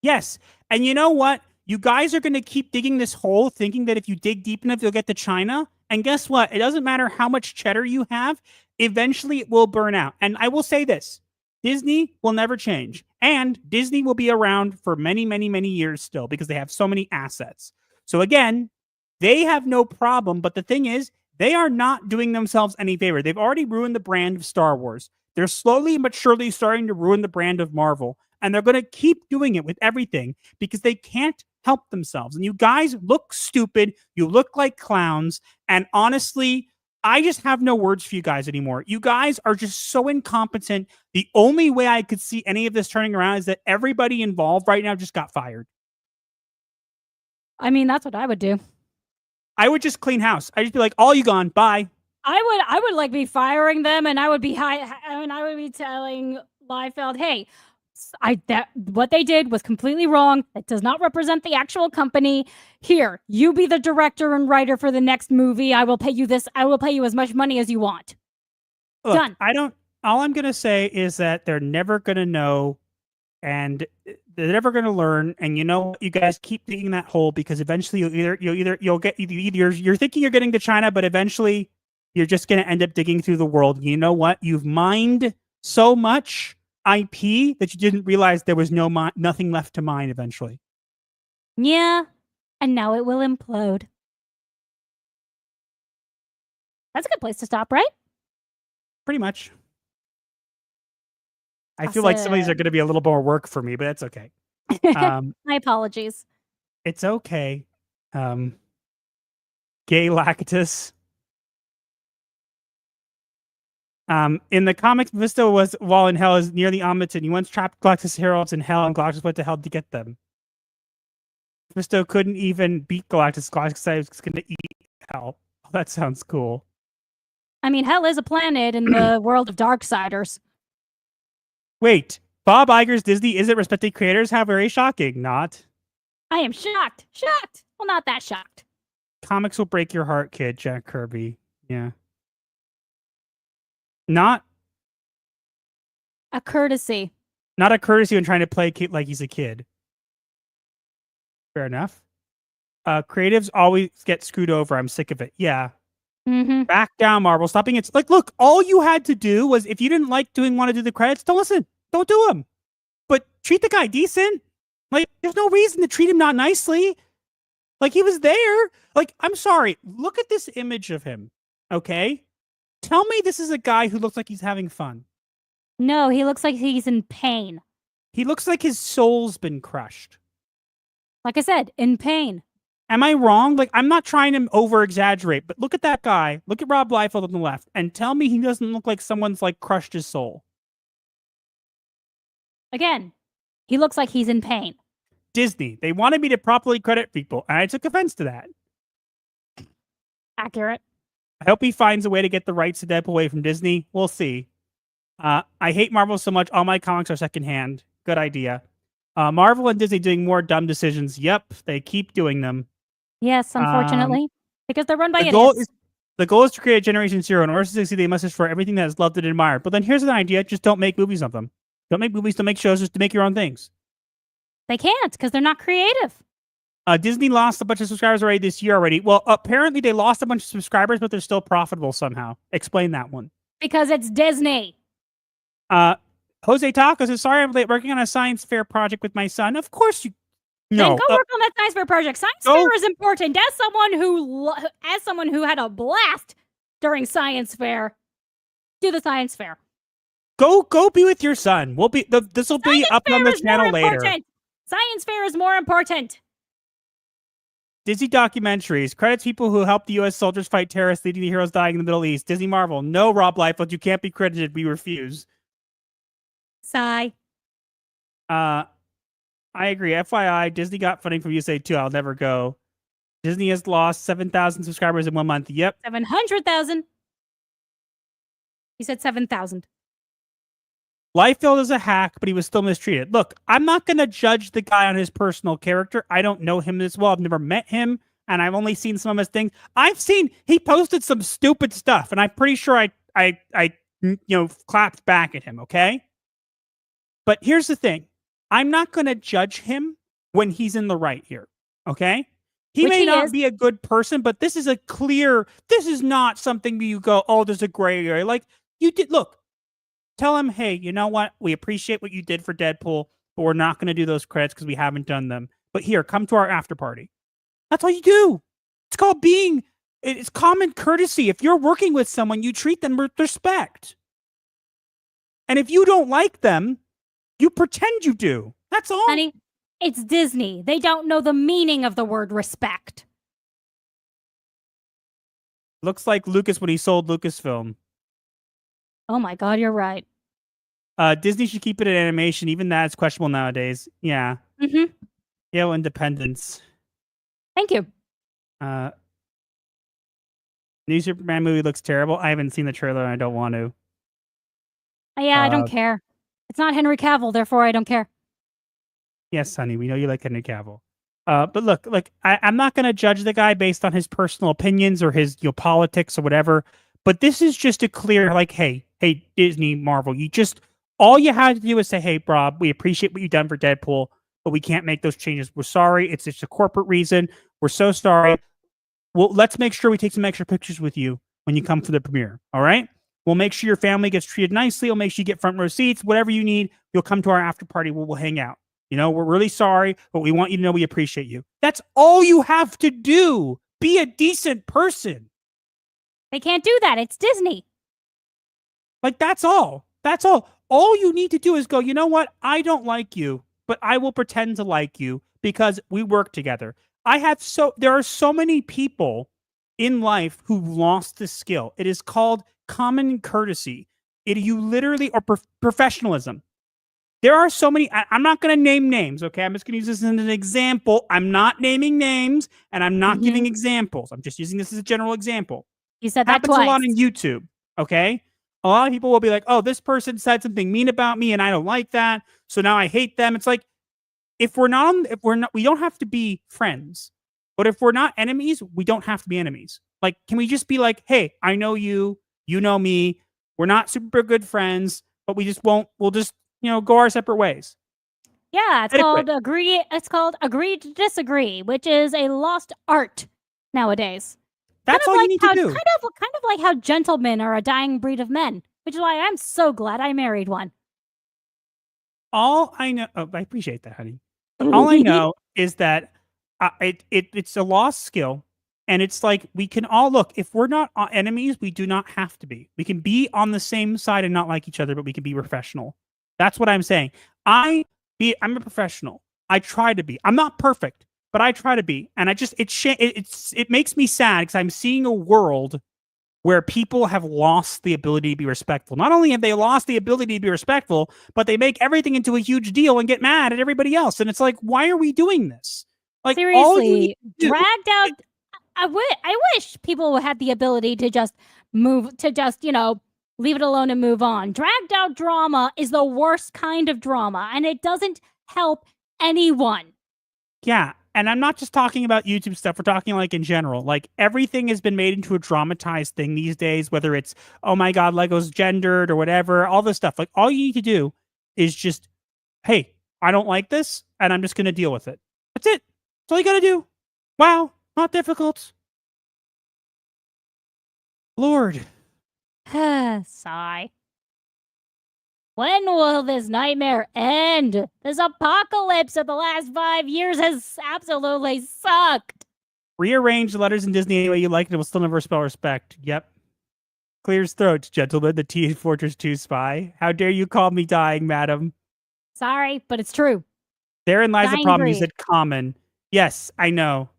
Yes. And you know what? You guys are going to keep digging this hole thinking that if you dig deep enough, you'll get to China. And guess what? It doesn't matter how much cheddar you have. Eventually, it will burn out. And I will say this. Disney will never change. And Disney will be around for many, many, many years still because they have so many assets. So again, they have no problem. But the thing is, they are not doing themselves any favor. They've already ruined the brand of Star Wars. They're slowly but surely starting to ruin the brand of Marvel. And they're going to keep doing it with everything because they can't help themselves. And you guys look stupid. You look like clowns. And honestly, I just have no words for you guys anymore. You guys are just so incompetent. The only way I could see any of this turning around is that everybody involved right now just got fired. I mean, that's what I would do. I would just clean house. I'd just be like, all you gone, bye. I would like be firing them, and I would be telling Liefeld, hey, What they did was completely wrong. It does not represent the actual company. Here, you be the director and writer for the next movie. I will pay you this. I will pay you as much money as you want. Look, Done. All I'm gonna say is that they're never gonna know, and they're never gonna learn. And you know, you guys keep digging that hole because eventually you're thinking you're getting to China, but eventually you're just gonna end up digging through the world. You know what? You've mined so much IP that you didn't realize there was nothing left to mine eventually. Yeah, and now it will implode. That's a good place to stop, right? Pretty much. I feel like some of these are going to be a little more work for me, but that's okay. My apologies. It's okay. Gay Lactus. In the comics, Mephisto was while in hell is nearly omnipotent. He once trapped Galactus heralds in hell, and Galactus went to hell to get them. Mephisto couldn't even beat Galactus. Galactus said he was going to eat hell. Oh, that sounds cool. I mean, hell is a planet in the world of Darksiders. Wait, Bob Iger's Disney isn't respected creators? How very shocking. Not. I am shocked. Shocked. Well, not that shocked. Comics will break your heart, kid. Jack Kirby. Yeah. Not a courtesy. Not a courtesy when trying to play kid like he's a kid. Fair enough. Creatives always get screwed over. I'm sick of it. Yeah. Mm-hmm. Back down, Marvel. Stopping it's like, look, all you had to do was if you didn't want to do the credits, don't listen. Don't do them. But treat the guy decent. Like, there's no reason to treat him not nicely. Like, he was there. Like, I'm sorry. Look at this image of him. Okay? Tell me this is a guy who looks like he's having fun. No, he looks like he's in pain. He looks like his soul's been crushed. Like I said, in pain. Am I wrong? Like, I'm not trying to over-exaggerate, but look at that guy. Look at Rob Liefeld on the left, and tell me he doesn't look like someone's, like, crushed his soul. Again, he looks like he's in pain. Disney. They wanted me to properly credit people, and I took offense to that. Accurate. I hope he finds a way to get the rights to Deadpool away from Disney. We'll see. I hate Marvel so much. All my comics are secondhand. Good idea. Marvel and Disney doing more dumb decisions. Yep, they keep doing them. Yes, unfortunately. Because they're run by idiots. The goal is to create a Generation Zero. In order to succeed, they must destroy everything that is loved and admired. But then here's an idea. Just don't make movies of them. Don't make movies, don't make shows, just to make your own things. They can't, because they're not creative. Disney lost a bunch of subscribers this year already. Well, apparently they lost a bunch of subscribers, but they're still profitable somehow. Explain that one. Because it's Disney. Jose Taco says, sorry I'm late, working on a science fair project with my son. Of course you... No. Then go work on that science fair project. Science fair is important. As someone who had a blast during science fair, do the science fair. Go be with your son. This will be up on the channel later. Science fair is more important. Disney documentaries credits people who helped the U.S. soldiers fight terrorists, leading to heroes dying in the Middle East. Disney Marvel. No, Rob Liefeld, you can't be credited. We refuse. Sigh. I agree. FYI, Disney got funding from USA too. I'll never go. Disney has lost 7,000 subscribers in 1 month. Yep. 700,000. You said 7,000. Liefeld is a hack, but he was still mistreated. Look, I'm not going to judge the guy on his personal character. I don't know him as well. I've never met him, and I've only seen some of his things. I've seen he posted some stupid stuff, and I'm pretty sure I clapped back at him, okay? But here's the thing. I'm not going to judge him when he's in the right here, okay? He may not be a good person, but this is not something you go, oh, there's a gray area. Like, you did, look, tell him, hey, you know what? We appreciate what you did for Deadpool, but we're not going to do those credits because we haven't done them. But here, come to our after party. That's all you do. It's called it's common courtesy. If you're working with someone, you treat them with respect. And if you don't like them, you pretend you do. That's all. Honey, it's Disney. They don't know the meaning of the word respect. Looks like Lucas when he sold Lucasfilm. Oh my God, you're right. Disney should keep it in animation. Even that is questionable nowadays. Yeah. Mm-hmm. Yale independence. Thank you. New Superman movie looks terrible. I haven't seen the trailer and I don't want to. Yeah, I don't care. It's not Henry Cavill, therefore I don't care. Yes, honey, we know you like Henry Cavill. But look, I'm not going to judge the guy based on his personal opinions or his politics or whatever. But this is just a clear, like, hey, Disney, Marvel, all you had to do is say, hey, Rob, we appreciate what you've done for Deadpool, but we can't make those changes. We're sorry. It's just a corporate reason. We're so sorry. Well, let's make sure we take some extra pictures with you when you come for the premiere. All right? We'll make sure your family gets treated nicely. We'll make sure you get front row seats. Whatever you need, you'll come to our after party. We'll hang out. We're really sorry, but we want you to know we appreciate you. That's all you have to do. Be a decent person. They can't do that. It's Disney. Like, that's all. That's all. All you need to do is go, you know what? I don't like you, but I will pretend to like you because we work together. There are so many people in life who lost this skill. It is called common courtesy. You literally, or professionalism. There are so many, I'm not going to name names, okay? I'm just going to use this as an example. I'm not naming names, and I'm not giving examples. I'm just using this as a general example. You said that happens twice. a lot on YouTube, okay? A lot of people will be like, oh, this person said something mean about me, and I don't like that, so now I hate them. It's like, we don't have to be friends. But if we're not enemies, we don't have to be enemies. Like, can we just be like, hey, I know you, you know me, we're not super good friends, but we'll just go our separate ways. Yeah, it's called agree. It's called agree to disagree, which is a lost art nowadays. That's all you need to do. Kind of like how gentlemen are a dying breed of men, which is why I'm so glad I married one. All I know, I appreciate that, honey. All I know is that it's a lost skill, and it's like we can all look. If we're not enemies, we do not have to be. We can be on the same side and not like each other, but we can be professional. That's what I'm saying. I'm a professional. I try to be. I'm not perfect, but I try to be. And it makes me sad because I'm seeing a world where people have lost the ability to be respectful. Not only have they lost the ability to be respectful, but they make everything into a huge deal and get mad at everybody else. And it's like, why are we doing this? Like, seriously, dragged out. I wish people had the ability to just leave it alone and move on. Dragged out drama is the worst kind of drama, and it doesn't help anyone. Yeah, and I'm not just talking about YouTube stuff. We're talking like in general. Like, everything has been made into a dramatized thing these days, whether it's, oh my God, Lego's gendered or whatever, all this stuff. Like, all you need to do is just, hey, I don't like this, and I'm just going to deal with it. That's it. That's all you got to do. Wow, not difficult. Lord. Sigh. When will this nightmare end? This apocalypse of the last 5 years has absolutely sucked. Rearrange the letters in Disney any way you like, and it will still never spell respect. Yep. Clears throat, gentlemen, the T Fortress 2 spy. How dare you call me dying, madam? Sorry, but it's true. Therein lies the Dying problem. breed. You said common. Yes, I know.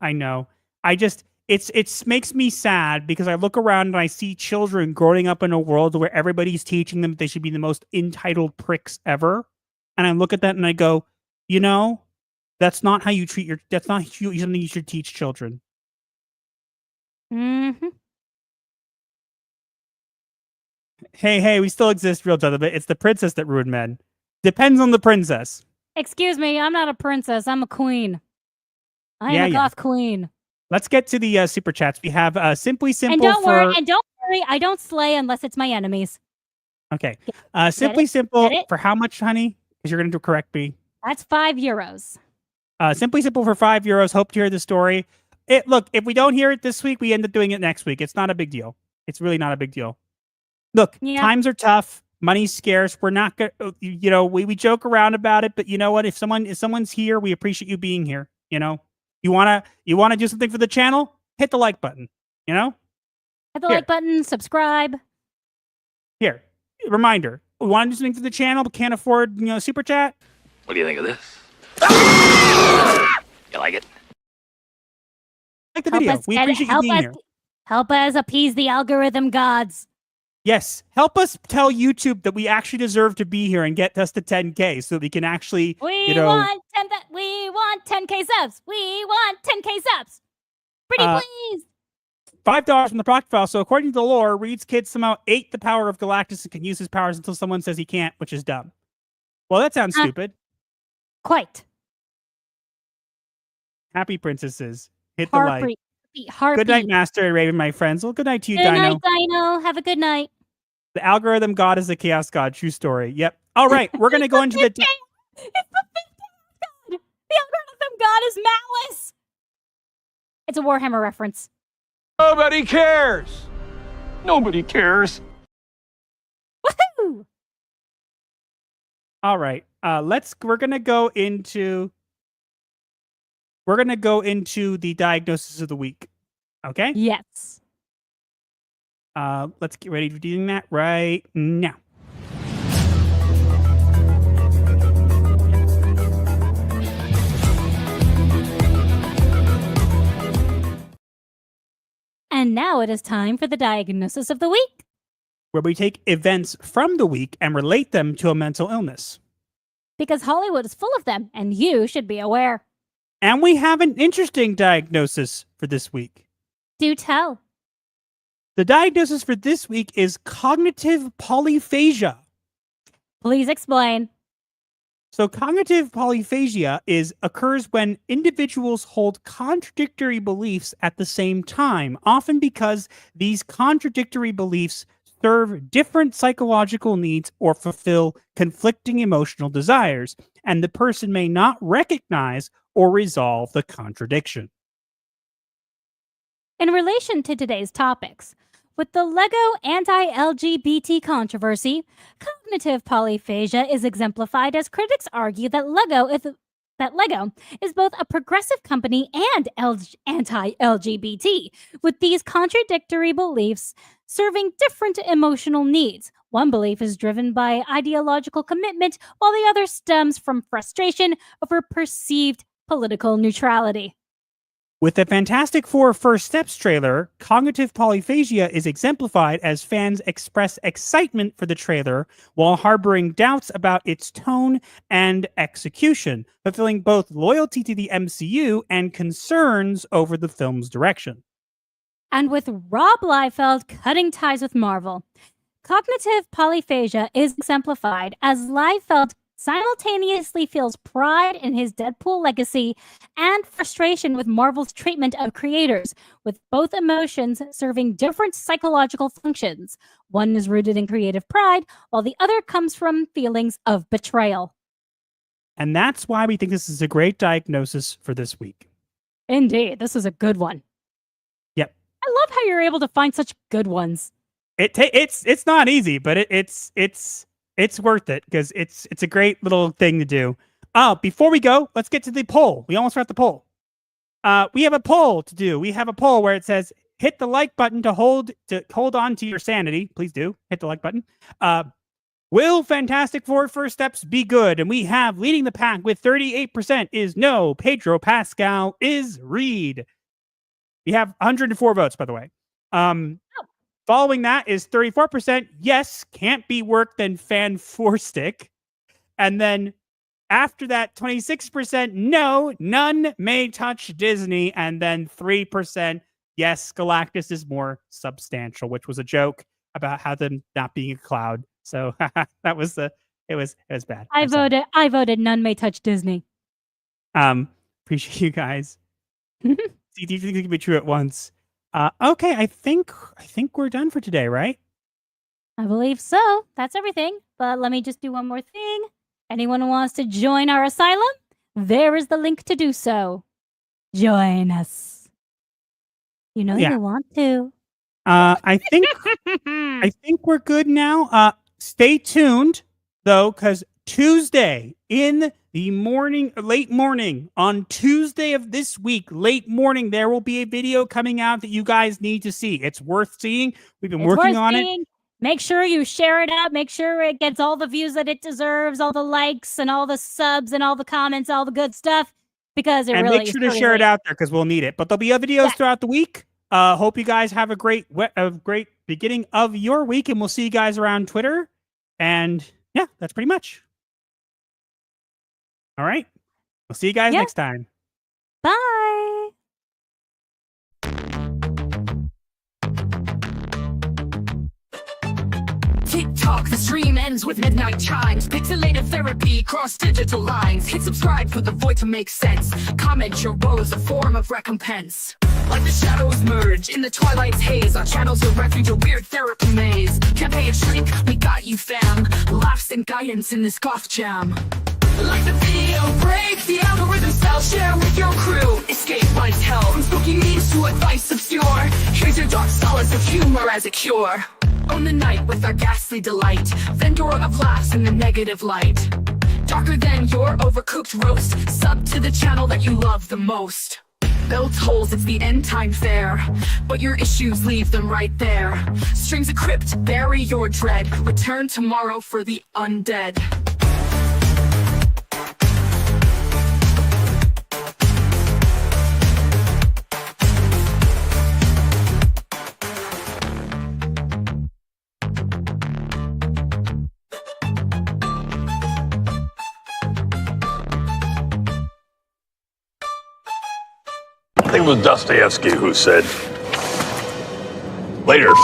It makes me sad because I look around and I see children growing up in a world where everybody's teaching them that they should be the most entitled pricks ever. And I look at that and I go, that's not how you that's not something you should teach children. Mm-hmm. Hey, we still exist, real gentlemen. It's the princess that ruined men. Depends on the princess. Excuse me, I'm not a princess. I'm a queen. I am a goth queen. Let's get to the super chats. We have Simply Simple. And don't worry, I don't slay unless it's my enemies. Okay. Simply Simple for how much, honey? Because you're going to correct me. That's €5. Simply Simple for €5. Hope to hear the story. Look, if we don't hear it this week, we end up doing it next week. It's not a big deal. It's really not a big deal. Look, times are tough. Money's scarce. We're not going to, we joke around about it, but you know what? If someone's here, we appreciate you being here. You wanna do something for the channel? Hit the like button. Hit the like button. Subscribe. Here, reminder. We want to do something for the channel, but can't afford super chat. What do you think of this? You like it? Like the video. We appreciate you being here. Help us appease the algorithm gods. Yes, help us tell YouTube that we actually deserve to be here and get us to 10K so that we can actually, we want 10K subs. We want 10K subs. Pretty please. $5 from the Proctor file. So according to the lore, Reed's kid somehow ate the power of Galactus and can use his powers until someone says he can't, which is dumb. Well, that sounds stupid. Quite. Happy princesses. Hit the like. Heartbeat. Good night, Master and Raven, my friends. Well, good night to you, Good Dino. night, Dino. Have a good night. The algorithm god is the chaos god. True story. Yep. All right, we're gonna go into the. It's the 15th god. The algorithm god is Malice. It's a Warhammer reference. Nobody cares. Nobody cares. Woohoo! All right. We're gonna go into the diagnosis of the week. Okay? Yes. Let's get ready for doing that right now. And now it is time for the diagnosis of the week. Where we take events from the week and relate them to a mental illness. Because Hollywood is full of them, and you should be aware. And we have an interesting diagnosis for this week. Do tell. The diagnosis for this week is cognitive polyphagia. Please explain. So cognitive polyphagia occurs when individuals hold contradictory beliefs at the same time, often because these contradictory beliefs serve different psychological needs or fulfill conflicting emotional desires, and the person may not recognize or resolve the contradiction. In relation to today's topics, with the Lego anti-LGBT controversy, cognitive polyphagia is exemplified as critics argue that Lego is both a progressive company and anti-LGBT, with these contradictory beliefs serving different emotional needs. One belief is driven by ideological commitment, while the other stems from frustration over perceived political neutrality. With the Fantastic Four First Steps trailer, cognitive polyphagia is exemplified as fans express excitement for the trailer while harboring doubts about its tone and execution, fulfilling both loyalty to the MCU and concerns over the film's direction. And with Rob Liefeld cutting ties with Marvel, cognitive polyphagia is exemplified as Liefeld simultaneously feels pride in his Deadpool legacy and frustration with Marvel's treatment of creators, with both emotions serving different psychological functions. One is rooted in creative pride, while the other comes from feelings of betrayal. And that's why we think this is a great diagnosis for this week. Indeed, this is a good one. Yep. I love how you're able to find such good ones. It's not easy, but it's worth it because it's a great little thing to do. Before we go, let's get to the poll. We almost forgot the poll. We have a poll to do. We have a poll where it says hit the like button to hold on to your sanity. Please do hit the like button. Will Fantastic Four First Steps be good? And we have leading the pack with 38% is no. Pedro Pascal is Reed. We have 104 votes, by the way. Following that is 34% yes, can't be worked than Fan 4 Stick. And then after that, 26% no, none may touch Disney. And then 3% yes, Galactus is more substantial, which was a joke about how them not being a cloud. So that was it was bad. I voted none may touch Disney. Appreciate you guys. See, these things can be true at once. Okay, I think we're done for today, right? I believe so. That's everything. But let me just do one more thing. Anyone who wants to join our asylum, there is the link to do so. Join us. You know you want to. I think we're good now. Stay tuned though, because Tuesday in the morning, late morning, on Tuesday of this week, late morning, there will be a video coming out that you guys need to see. It's worth seeing. We've been working on it. Make sure you share it out. Make sure it gets all the views that it deserves, all the likes and all the subs and all the comments, all the good stuff, because it really is. And make sure to share it out there because we'll need it. But there'll be videos throughout the week. Hope you guys have a great beginning of your week, and we'll see you guys around Twitter. And yeah, that's pretty much. All right. We'll see you guys next time. Bye. Tick tock, The stream ends with midnight chimes. Pixelated therapy, cross digital lines. Hit subscribe for the void to make sense. Comment your woes, a form of recompense. Like the shadows merge in the twilight's haze, our channel's a refuge, a weird therapy maze. Can't pay a shrink, we got you fam. Laughs and guidance in this goth jam. Like the video break, the algorithm style, share with your crew. Escape life's hell, from spooky memes to advice obscure. Here's your dark solace of humor as a cure. Own the night with our ghastly delight. Vendor of laughs in the negative light. Darker than your overcooked roast. Sub to the channel that you love the most. Bell tolls, it's the end time fair. But your issues, leave them right there. Strings of crypt, bury your dread. Return tomorrow for the undead. I think it was Dostoevsky who said, "Later,